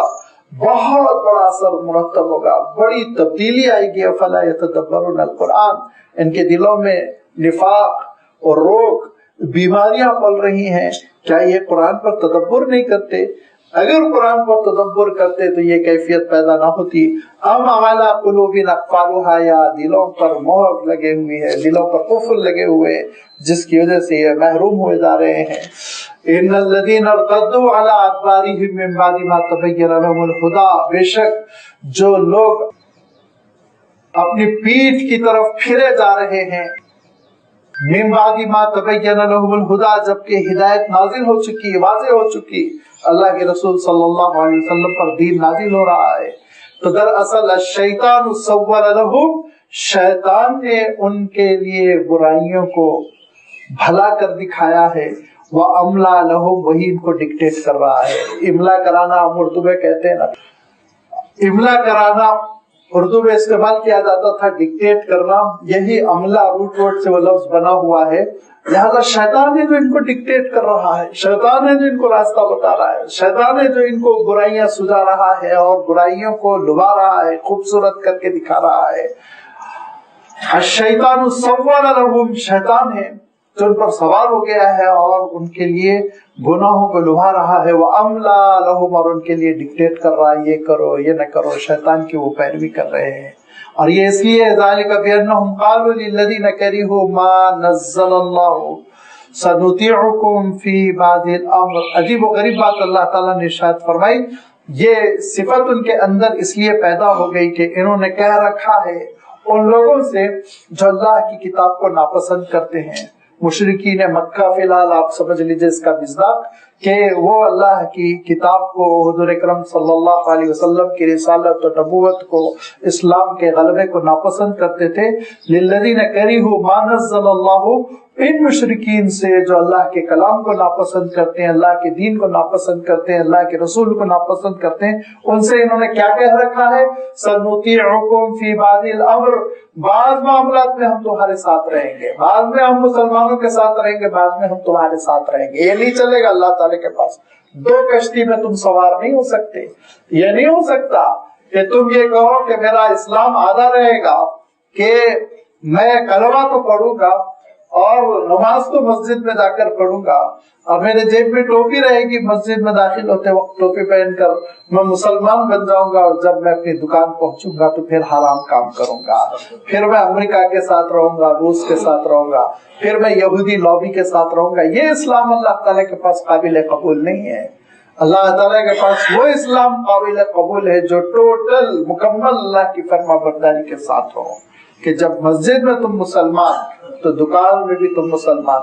بہت بڑا اثر مرتب ہوگا، بڑی تبدیلی آئے گی. افلا یتدبرون القرآن. ان کے دلوں میں نفاق اور روگ، بیماریاں پل رہی ہیں. کیا یہ قرآن پر تدبر نہیں کرتے؟ اگر قرآن پر تدبر کرتے تو یہ کیفیت پیدا نہ ہوتی. ام علی قلوب اقفالها، یا دلوں پر مہر لگے ہوئے ہیں، دلوں پر قفل لگے ہوئے ہیں، جس کی وجہ سے یہ محروم ہوئے جا رہے ہیں. ان الذین ارتدوا علی ادبارهم من بعد ما تبین لهم الهدی. بے شک جو لوگ اپنی پیٹھ کی طرف پھرے جا رہے ہیں، من بعد ما تبین لهم الهدی، جبکہ ہدایت نازل ہو چکی، واضح ہو چکی، اللہ کے رسول صلی اللہ علیہ وسلم پر دین نازل ہو رہا ہے. تو دراصل الشیطان صور لهم، شیطان نے ان کے لیے برائیوں کو بھلا کر دکھایا ہے. وَأَمْلَى لَهُمْ، وہی ان کو ڈکٹیٹ کر رہا ہے. املا کرانا ہم اردو میں کہتے ہیں نا، املا کرانا اردو میں استعمال کیا جاتا تھا، ڈکٹیٹ کرنا. یہی عملہ روٹ ورڈ سے وہ لفظ بنا ہوا ہے. لہذا شیطان ہے جو ان کو ڈکٹیٹ کر رہا ہے، شیطان ہے جو ان کو راستہ بتا رہا ہے، شیطان ہے جو ان کو برائیاں سجا رہا ہے اور برائیوں کو لبا رہا ہے، خوبصورت کر کے دکھا رہا ہے. الشیطان صور لهم، شیطان ہے جو ان پر سوار ہو گیا ہے اور ان کے لیے گناہوں کو لبھا رہا ہے. وَأَمْلَى لَهُمْ، اور ان کے لیے ڈکٹیٹ کر رہا ہے، یہ کرو یہ نہ کرو. شیطان کی وہ پیروی کر رہے ہیں. اور یہ اس لیے ذَلِكَ بِأَنَّهُمْ قَالُوا لِلَّذِينَ كَرِهُوا مَا نَزَّلَ اللَّهُ سَنُطِيعُكُمْ فِي بَعْضِ الْأَمْرِ. عجیب و غریب بات اللہ تعالیٰ نے ارشاد فرمائی. یہ صفت ان کے اندر اس لیے پیدا ہو گئی کہ انہوں نے کہہ رکھا ہے ان لوگوں سے جو اللہ کی کتاب کو ناپسند کرتے ہیں. مشرکین مکہ فی الحال آپ سمجھ لیجئے اس کا مصداق کہ وہ اللہ کی کتاب کو، حضور اکرم صلی اللہ علیہ وسلم کی رسالت و نبوت کو، اسلام کے غلبے کو ناپسند کرتے تھے. للذین کرہوا ما نزل اللہ، ان مشرکین سے جو اللہ کے کلام کو ناپسند کرتے ہیں، اللہ کے دین کو ناپسند کرتے ہیں، اللہ کے رسول کو ناپسند کرتے ہیں، ان سے انہوں نے کیا کہہ رکھا ہے؟ سنطیعکم فی بعض الامر، بعض معاملات میں ہم تمہارے ساتھ رہیں گے، بعض میں ہم مسلمانوں کے ساتھ رہیں گے، بعض میں ہم تمہارے ساتھ رہیں گے. یہ نہیں چلے گا اللہ تعالی کے پاس. دو کشتی میں تم سوار نہیں ہو سکتے. یہ نہیں ہو سکتا کہ تم یہ کہو کہ میرا اسلام آدھا رہے گا، کہ میں کلمہ تو پڑھوں گا اور نماز تو مسجد میں جا کر پڑھوں گا، اور میرے جیب میں ٹوپی رہے گی، مسجد میں داخل ہوتے وقت ٹوپی پہن کر میں مسلمان بن جاؤں گا، اور جب میں اپنی دکان پہنچوں گا تو پھر حرام کام کروں گا، پھر میں امریکہ کے ساتھ رہوں گا، روس کے ساتھ رہوں گا، پھر میں یہودی لابی کے ساتھ رہوں گا. یہ اسلام اللہ تعالیٰ کے پاس قابل قبول نہیں ہے. اللہ تعالیٰ کے پاس وہ اسلام قابل قبول ہے جو ٹوٹل مکمل اللہ کی فرما برداری کے ساتھ ہو، کہ جب مسجد میں تم مسلمان تو دکان میں بھی تم مسلمان،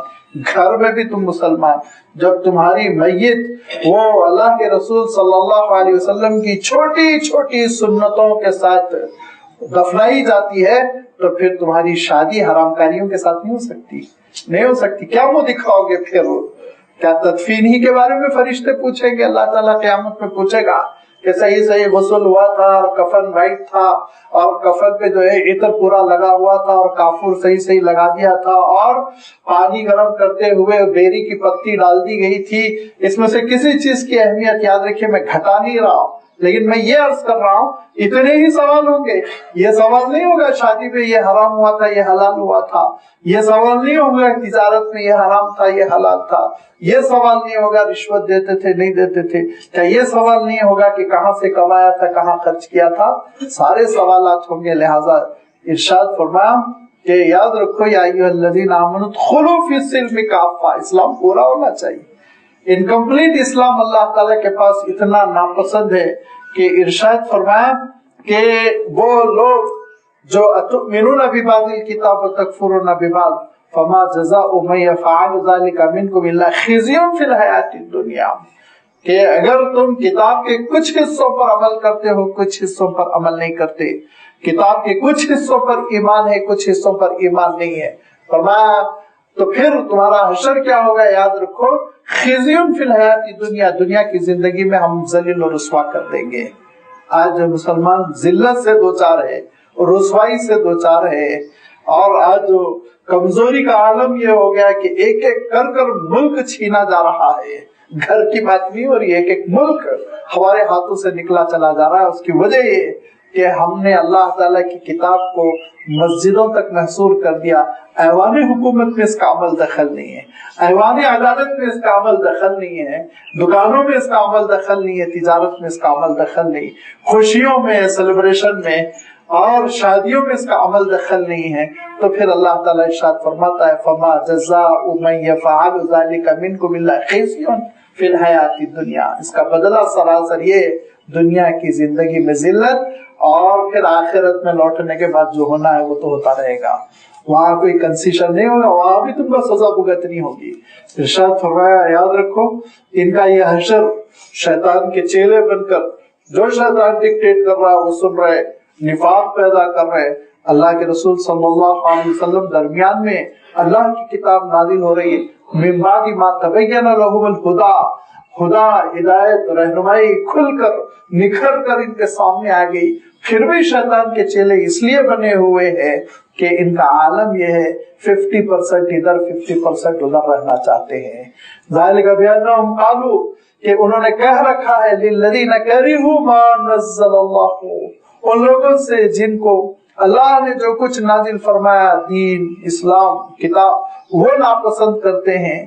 گھر میں بھی تم مسلمان. جب تمہاری میت وہ اللہ کے رسول صلی اللہ علیہ وسلم کی چھوٹی چھوٹی سنتوں کے ساتھ دفنائی جاتی ہے تو پھر تمہاری شادی حرام کاریوں کے ساتھ نہیں ہو سکتی، نہیں ہو سکتی. کیا منہ دکھاؤ گے پھر؟ کیا تدفین ہی کے بارے میں فرشتے پوچھیں گے؟ اللہ تعالیٰ قیامت میں پوچھے گا کہ صحیح صحیح غسل ہوا تھا اور کفن وائٹ تھا اور کفن پہ جو ہے عطر پورا لگا ہوا تھا اور کافور صحیح صحیح لگا دیا تھا اور پانی گرم کرتے ہوئے بیری کی پتی ڈال دی گئی تھی. اس میں سے کسی چیز کی اہمیت یاد رکھیے میں گھٹا نہیں رہا ہوں، لیکن میں یہ عرض کر رہا ہوں اتنے ہی سوال ہوں گے. یہ سوال نہیں ہوگا شادی پہ یہ حرام ہوا تھا یہ حلال ہوا تھا، یہ سوال نہیں ہوگا تجارت میں یہ حرام تھا یہ حلال تھا، یہ سوال نہیں ہوگا رشوت دیتے تھے نہیں دیتے تھے، کیا یہ سوال نہیں ہوگا کہ کہاں سے کمایا تھا کہاں خرچ کیا تھا. سارے سوالات ہوں گے. لہٰذا ارشاد فرمایا کہ یاد رکھو یا ایھا الذین آمنوا ادخلوا فی السلم کافہ، اسلام پورا ہونا چاہیے. انکمپلیٹ اسلام اللہ تعالیٰ کے پاس اتنا ناپسند ہے کہ ارشاد فرمایا کہ وہ لوگ جو اتؤمنون ببعض الکتاب وتکفرون ببعض فما جزاء من یفعل ذلک منکم الا خزی فی الحیاۃ الدنیا، کہ اگر تم کتاب کے کچھ حصوں پر عمل کرتے ہو کچھ حصوں پر عمل نہیں کرتے، کتاب کے کچھ حصوں پر ایمان ہے کچھ حصوں پر ایمان نہیں ہے، فرمایا تو پھر تمہارا حشر کیا ہوگا؟ یاد رکھو خزی فی الحیاۃ الدنیا، دنیا کی زندگی میں ہم ذلیل و رسوا کر دیں گے. آج مسلمان ذلت سے دوچار ہے، رسوائی سے دوچار ہے، اور آج کمزوری کا عالم یہ ہو گیا کہ ایک ایک کر کر ملک چھینا جا رہا ہے. گھر کی بات نہیں ہو رہی، ایک ایک ملک ہمارے ہاتھوں سے نکلا چلا جا رہا ہے. اس کی وجہ یہ کہ ہم نے اللہ تعالیٰ کی کتاب کو مسجدوں تک محصور کر دیا. ایوان حکومت میں اس کا عمل دخل نہیں ہے، ایوان عدالت میں اس کا عمل دخل نہیں ہے، دکانوں میں اس کا عمل دخل نہیں ہے، تجارت میں اس کا عمل دخل نہیں، خوشیوں میں، سیلیبریشن میں اور شادیوں میں اس کا عمل دخل نہیں ہے. تو پھر اللہ تعالیٰ ارشاد فرماتا ہے فما جزاء من يفعل ذلك منكم الا خزي فی الحیات الدنیا، اس کا بدلہ سراسر یہ دنیا کی زندگی میں ذلت، اور پھر آخرت میں لوٹنے کے بعد جو ہونا ہے وہ تو ہوتا رہے گا. وہاں کوئی کنسیشن نہیں ہوگا، وہاں بھی تم کو سزا بھگتنی ہوگی. ارشاد فرمایا یاد رکھو ان کا یہ حشر شیطان کے چیلے بن کر جو شیطان ڈکٹیٹ کر رہا ہے وہ سن رہے، نفاق پیدا کر رہے. اللہ کے رسول صلی اللہ علیہ وسلم درمیان میں اللہ کی کتاب نازل ہو رہی ہے، من بعد ما تبین لهم الہدی، خدا ہدایت رہنمائی کھل کر نکھر کر ان کے سامنے آ گئی. پھر بھی شیطان کے چیلے اس لیے بنے ہوئے ہیں کہ ان کا عالم یہ ہے 50% ادھر 50% ادھر رہنا چاہتے ہیں. ذالک بانہم قالوا، کہ انہوں نے کہہ رکھا ہے للذین کرہوا ما نزل اللہ، ان لوگوں سے جن کو اللہ نے جو کچھ نازل فرمایا، دین، اسلام، کتاب، وہ ناپسند کرتے ہیں.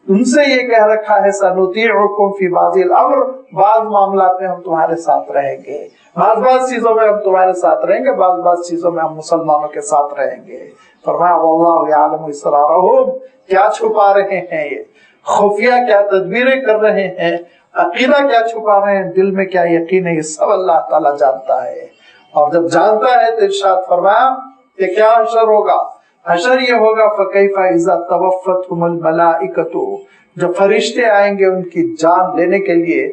ان سے یہ کہہ رکھا ہے سنطیعکم فی بعض الامر، بعض معاملات میں ہم تمہارے ساتھ رہیں گے، بعض چیزوں میں ہم تمہارے ساتھ رہیں گے، بعض چیزوں میں ہم مسلمانوں کے ساتھ رہیں گے. فرمایا واللہ یعلم اسرارہم، کیا چھپا رہے ہیں یہ، خفیہ کیا تدبیریں کر رہے ہیں، عقیدہ کیا چھپا رہے ہیں، دل میں کیا یقین ہے، یہ سب اللہ تعالیٰ جانتا ہے. اور جب جانتا ہے تو ارشاد فرمایا کہ کیا حشر ہوگا، حشر یہ ہوگا فَكَيْفَ إِذَا تَوَفَّتْهُمُ الْمَلَائِكَةُ، جب فرشتے آئیں گے ان کی جان لینے کے لیے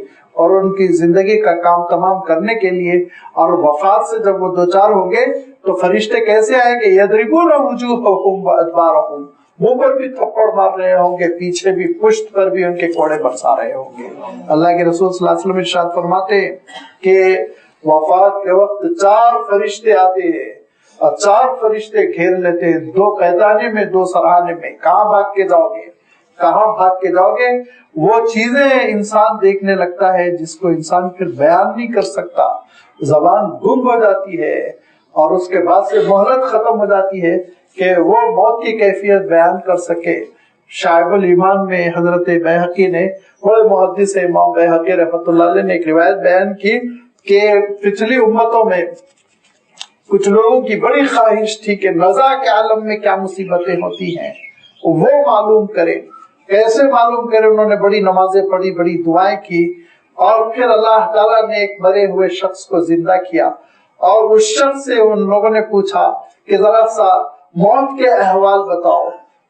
اور ان کی زندگی کا کام تمام کرنے کے لیے، اور وفات سے جب وہ دوچار ہوں گے تو فرشتے کیسے آئیں گے، يَضْرِبُونَ وُجُوهَهُمْ وَأَدْبَارَهُمْ، منہ پر بھی تھپڑ مار رہے ہوں گے، پیچھے بھی، پشت پر بھی ان کے کوڑے برسا رہے ہوں گے. اللہ کے رسول صلی اللہ علیہ وسلم ارشاد فرماتے کہ وفات کے وقت 4 فرشتے آتے ہیں اور 4 فرشتے گھیر لیتے ہیں، 2 قیدانے میں، 2 سرحانے میں. کہاں بھاگ کے جاؤ گے، کہاں بھاگ کے جاؤ گے؟ وہ چیزیں انسان دیکھنے لگتا ہے جس کو انسان پھر بیان نہیں کر سکتا، زبان گم ہو جاتی ہے، اور اس کے بعد سے مہلت ختم ہو جاتی ہے کہ وہ موت کی کیفیت بیان کر سکے. شعب الایمان میں حضرت بیہقی نے، بڑے محدث امام بیہقی رحمۃ اللہ علیہ نے ایک روایت بیان کی کہ پچھلی امتوں میں کچھ لوگوں کی بڑی خواہش تھی کہ نزا کے عالم میں کیا مصیبتیں ہوتی ہیں وہ معلوم کرے. کیسے معلوم کرے؟ انہوں نے بڑی نمازیں پڑھی، بڑی دعائیں کی، اور پھر اللہ تعالیٰ نے ایک مرے ہوئے شخص کو زندہ کیا، اور اس شخص سے ان لوگوں نے پوچھا کہ ذرا سا موت کے احوال بتاؤ،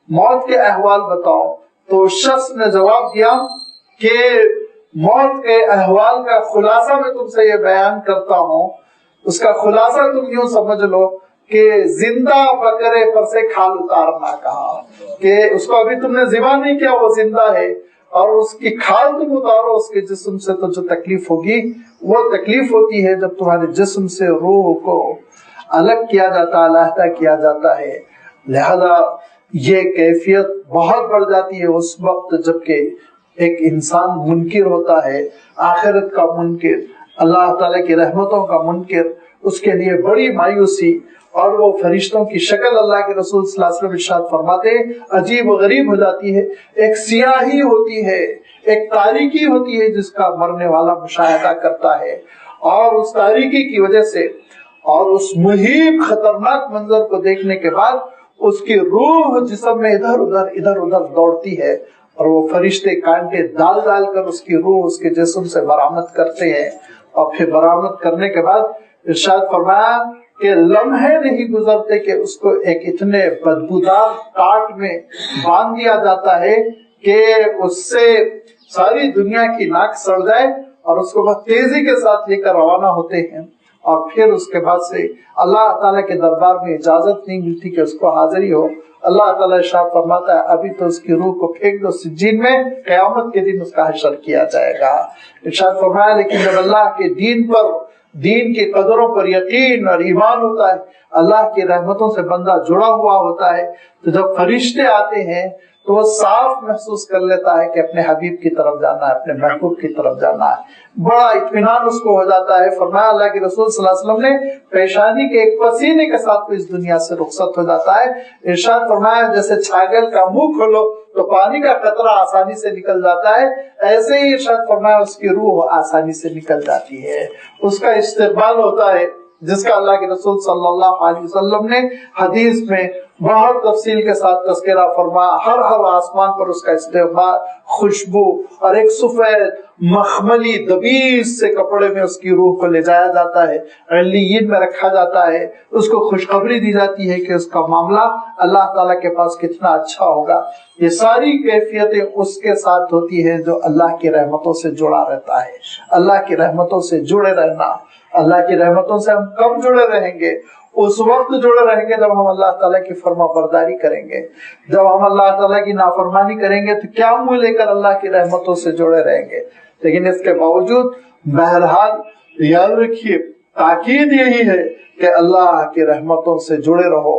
موت کے احوال بتاؤ. تو اس شخص نے جواب دیا کہ موت کے احوال کا خلاصہ میں تم سے یہ بیان کرتا ہوں. اس کا خلاصہ تم یوں سمجھ لو کہ زندہ بکرے پر سے کھال اتارنا کہا، کہ اس کو ابھی تم نے ذبح نہیں کیا، وہ زندہ ہے، اور اس کی کھال تم اتارو اس کے جسم سے، تو جو تکلیف ہوگی وہ تکلیف ہوتی ہے جب تمہارے جسم سے روح کو الگ کیا جاتا، علیحدہ کیا جاتا ہے. لہذا یہ کیفیت بہت بڑھ جاتی ہے اس وقت جبکہ ایک انسان منکر ہوتا ہے، آخرت کا منکر، اللہ تعالیٰ کی رحمتوں کا منکر. اس کے لیے بڑی مایوسی، اور وہ فرشتوں کی شکل اللہ کے رسول صلی اللہ علیہ وسلم ارشاد فرماتے عجیب و غریب ہو جاتی ہے. ایک سیاہی ہوتی ہے، ایک تاریکی ہوتی ہے جس کا مرنے والا مشاہدہ کرتا ہے، اور اس تاریکی کی وجہ سے اور اس محیط خطرناک منظر کو دیکھنے کے بعد اس کی روح جسم میں ادھر ادھر دوڑتی ہے، اور وہ فرشتے کانٹے ڈال ڈال کر اس کی روح اس کے جسم سے برآمد کرتے ہیں. اور پھر برآمد کرنے کے بعد ارشاد فرمایا کہ لمحے نہیں گزرتے کہ اس کو ایک اتنے بدبودار کاٹ میں باندھ دیا جاتا ہے کہ اس سے ساری دنیا کی ناک سڑ جائے، اور اس کو بہت تیزی کے ساتھ لے کر روانہ ہوتے ہیں. اور پھر اس کے بعد سے اللہ تعالیٰ کے دربار میں اجازت نہیں ملتی کہ اس کو حاضری ہو. اللہ تعالیٰ ارشاد فرماتا ہے ابھی تو اس کی روح کو پھینک دو سجین میں، قیامت کے دن اس کا حشر کیا جائے گا. ارشاد فرمایا لیکن جب اللہ کے دین پر دین کی قدروں پر یقین اور ایمان ہوتا ہے، اللہ کی رحمتوں سے بندہ جڑا ہوا ہوتا ہے، تو جب فرشتے آتے ہیں تو وہ صاف محسوس کر لیتا ہے کہ اپنے حبیب کی طرف جانا ہے، اپنے محبوب کی طرف جانا ہے، بڑا اطمینان اس کو ہو جاتا ہے۔ فرمایا اللہ کے رسول صلی اللہ علیہ وسلم نے پیشانی کے ایک پسینے کے ساتھ وہ اس دنیا سے رخصت ہو جاتا ہے۔ ارشاد فرمایا جیسے چھاگل کا منہ کھولو تو پانی کا قطرہ آسانی سے نکل جاتا ہے، ایسے ہی ارشاد فرمایا اس کی روح آسانی سے نکل جاتی ہے، اس کا استقبال ہوتا ہے، جس کا اللہ کے رسول صلی اللہ علیہ وسلم نے حدیث میں بہت تفصیل کے ساتھ تذکرہ فرمایا۔ ہر آسمان پر اس کا استقبال، خوشبو اور ایک سفید مخملی دبیز سے کپڑے میں اس کی روح کو لے جایا جاتا ہے، علیین میں رکھا جاتا ہے، اس کو خوشخبری دی جاتی ہے کہ اس کا معاملہ اللہ تعالیٰ کے پاس کتنا اچھا ہوگا۔ یہ ساری کیفیتیں اس کے ساتھ ہوتی ہیں جو اللہ کی رحمتوں سے جڑا رہتا ہے۔ اللہ کی رحمتوں سے جڑے رہنا، اللہ کی رحمتوں سے ہم کب جڑے رہیں گے؟ اس وقت جڑے رہیں گے جب ہم اللہ تعالیٰ کی فرما برداری کریں گے۔ جب ہم اللہ تعالیٰ کی نافرمانی کریں گے تو کیا منہ لے کر اللہ کی رحمتوں سے جڑے رہیں گے؟ لیکن اس کے باوجود بہرحال یاد رکھیے، تاکید یہی ہے کہ اللہ کی رحمتوں سے جڑے رہو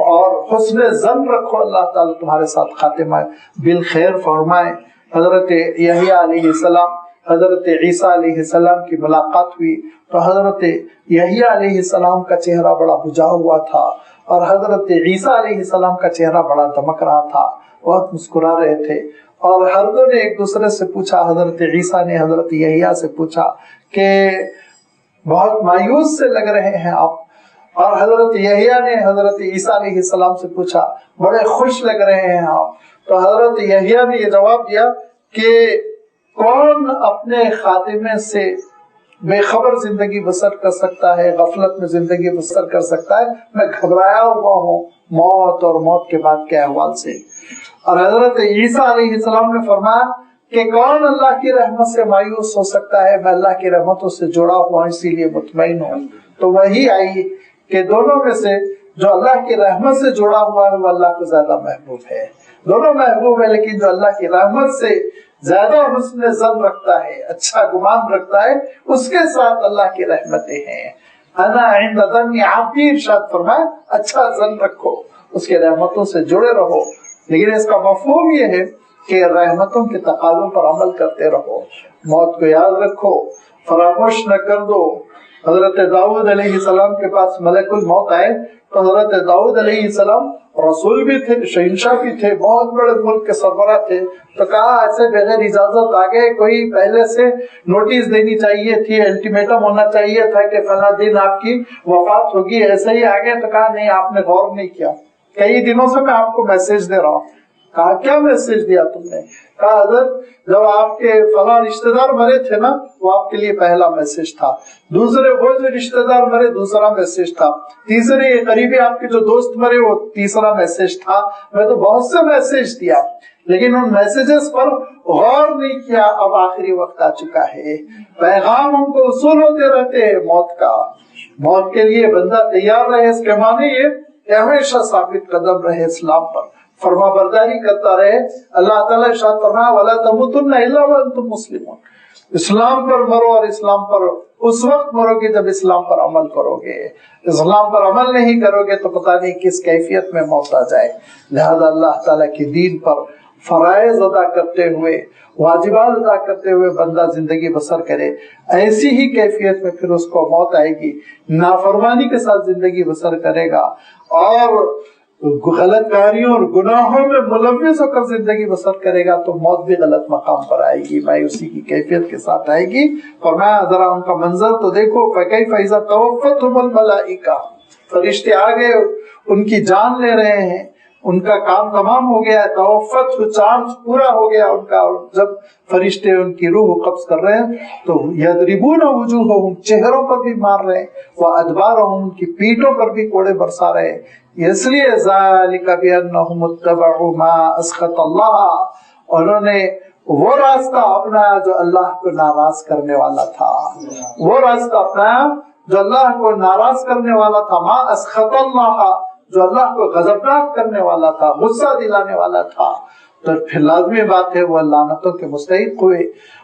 اور حسن ظن رکھو، اللہ تعالیٰ تمہارے ساتھ خاتمہ بالخیر فرمائے۔ حضرت یحییٰ علیہ السلام، حضرت عیسیٰ علیہ السلام کی ملاقات ہوئی تو حضرت یحییٰ علیہ السلام کا چہرہ بڑا بجھا ہوا تھا اور حضرت عیسیٰ علیہ السلام کا چہرہ بڑا دمک رہا تھا، بہت مسکرا رہے تھے، اور ہر دو نے ایک دوسرے سے پوچھا، حضرت عیسیٰ نے حضرت یحییٰ سے پوچھا کہ بہت مایوس سے لگ رہے ہیں آپ، اور حضرت یحییٰ نے حضرت عیسیٰ علیہ السلام سے پوچھا بڑے خوش لگ رہے ہیں آپ۔ تو حضرت یحییٰ نے یہ جواب دیا کہ کون اپنے خاتمے سے بے خبر زندگی بسر کر سکتا ہے، غفلت میں زندگی بسر کر سکتا ہے؟ میں گھبرایا ہوا ہوں موت اور موت کے بعد کے احوال سے۔ اور حضرت عیسیٰ علیہ السلام نے فرمایا کہ کون اللہ کی رحمت سے مایوس ہو سکتا ہے؟ میں اللہ کی رحمتوں سے جڑا ہوا اسی لیے مطمئن ہوں۔ تو وہی آئی کہ دونوں میں سے جو اللہ کی رحمت سے جڑا ہوا ہے وہ اللہ کو زیادہ محبوب ہے۔ دونوں محبوب ہے، لیکن جو اللہ کی رحمت سے زیادہ حسن ظن رکھتا ہے، اچھا گمان رکھتا ہے، اس کے ساتھ اللہ کی رحمتیں ہیں۔ انا عند ظن عبدی، ارشاد فرمایا اچھا ظن رکھو، اس کے رحمتوں سے جڑے رہو۔ لیکن اس کا مفہوم یہ ہے کہ رحمتوں کے تقاضوں پر عمل کرتے رہو، موت کو یاد رکھو، فراموش نہ کر دو۔ حضرت داؤد علیہ السلام کے پاس ملک الموت آئے تو حضرت داؤد علیہ السلام رسول بھی تھے، شہنشاہ بھی تھے، بہت بڑے ملک کے سربراہ تھے، تو کہا ایسے بغیر اجازت آگے کوئی پہلے سے نوٹس دینی چاہیے تھی، الٹیمیٹم ہونا چاہیے تھا کہ فلاں دن آپ کی وفات ہوگی، ایسے ہی آگے؟ تو کہا نہیں، آپ نے غور نہیں کیا، کئی دنوں سے میں آپ کو میسج دے رہا ہوں۔ کہا کیا میسج دیا تم نے؟ کہا حضرت جب آپ کے فلاں رشتہ دار مرے تھے نا، وہ آپ کے لیے پہلا میسج تھا، دوسرے وہ جو رشتہ دار مرے دوسرا میسج تھا، تیسرے قریبی آپ کے جو دوست مرے وہ تیسرا میسج تھا۔ میں تو بہت سے میسج دیا لیکن ان میسجز پر غور نہیں کیا، اب آخری وقت آ چکا ہے، پیغام ہم کو وصول ہوتے رہتے ہیں موت کا۔ موت کے لیے بندہ تیار رہے، اس کے معنی یہ کہ ہمیشہ ثابت قدم رہے اسلام پر، فرما برداری کرتا رہے۔ اللہ تعالیٰ ارشاد فرمایا وَلَا تَمُوتُنَّ إِلَّا وَأَنْتُمْ مُسْلِمُونَ، اسلام پر مرو، اور اسلام پر اس وقت مرو گے جب اسلام پر عمل کرو گے۔ اسلام پر عمل نہیں کرو گے تو پتہ نہیں کس کیفیت میں موت آ جائے۔ لہذا اللہ تعالیٰ کے دین پر فرائض ادا کرتے ہوئے، واجبات ادا کرتے ہوئے بندہ زندگی بسر کرے، ایسی ہی کیفیت میں پھر اس کو موت آئے گی، نافرمانی کے ساتھ زندگی بسر کرے گا اور غلط کاریوں اور گناہوں میں ملوث ہو کر زندگی بسر کرے گا تو موت بھی غلط مقام پر آئے گی، مایوسی کی کیفیت کے ساتھ آئے گی۔ فرمایا ذرا ان کا منظر تو دیکھو، فَكَيْفَ إِذَا تَوَفَّتْهُمُ الْمَلَائِكَةُ، فرشتے آگے ان کی جان لے رہے ہیں، ان کا کام تمام ہو گیا ہے، توفت چارج پورا ہو گیا ان کا، اور جب فرشتے ان کی روح قبض کر رہے ہیں تو یضربون وجوہہم، چہروں پر بھی مار رہے ہیں، وادبارہم، ان کی پیٹھوں پر بھی کوڑے برسا رہے ہیں۔ اس لیے ذالک بانہم اتبعوا ما اسخط اللہ، انہوں نے وہ راستہ اپنایا جو اللہ کو ناراض کرنے والا تھا، وہ راستہ اپنایا جو اللہ کو ناراض کرنے والا تھا، ما اسخط اللہ، جو اللہ کو غضبناک کرنے والا تھا، غصہ دلانے والا تھا۔ تو پھر لازمی بات ہے وہ لعنتوں کے مستحق ہوئے،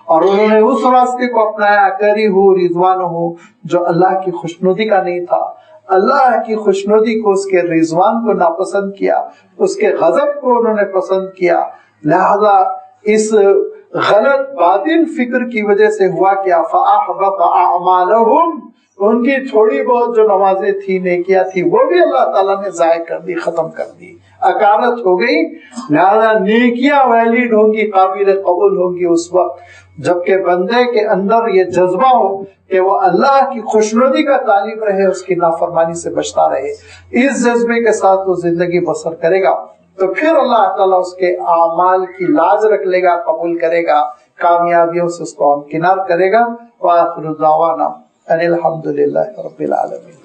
اور انہوں نے اس راستے کو اپنایا کری ہو رضوان ہو جو اللہ کی خوشنودی کا نہیں تھا، اللہ کی خوشنودی کو، اس کے رضوان کو ناپسند کیا، اس کے غضب کو انہوں نے پسند کیا۔ لہذا اس غلط باطل فکر کی وجہ سے ہوا کیا، فَأَحْبَطَ أَعْمَالَهُمْ، ان کی تھوڑی بہت جو نمازیں تھی، نیکیاں تھی، وہ بھی اللہ تعالیٰ نے ضائع کر دی، ختم کر دی، اکارت ہو گئی۔ لہذا نیکیاں ویلڈ ہوں گی، قابل قبول ہوں گی اس وقت جبکہ بندے کے اندر یہ جذبہ ہو کہ وہ اللہ کی خوشنودی کا طالب رہے، اس کی نافرمانی سے بچتا رہے۔ اس جذبے کے ساتھ وہ زندگی بسر کرے گا تو پھر اللہ تعالیٰ اس کے اعمال کی لاج رکھ لے گا، قبول کرے گا، کامیابیوں سے اس کو ہمکنار کرے گا۔ وآخر دعوانا ان الحمد للہ رب العالمین۔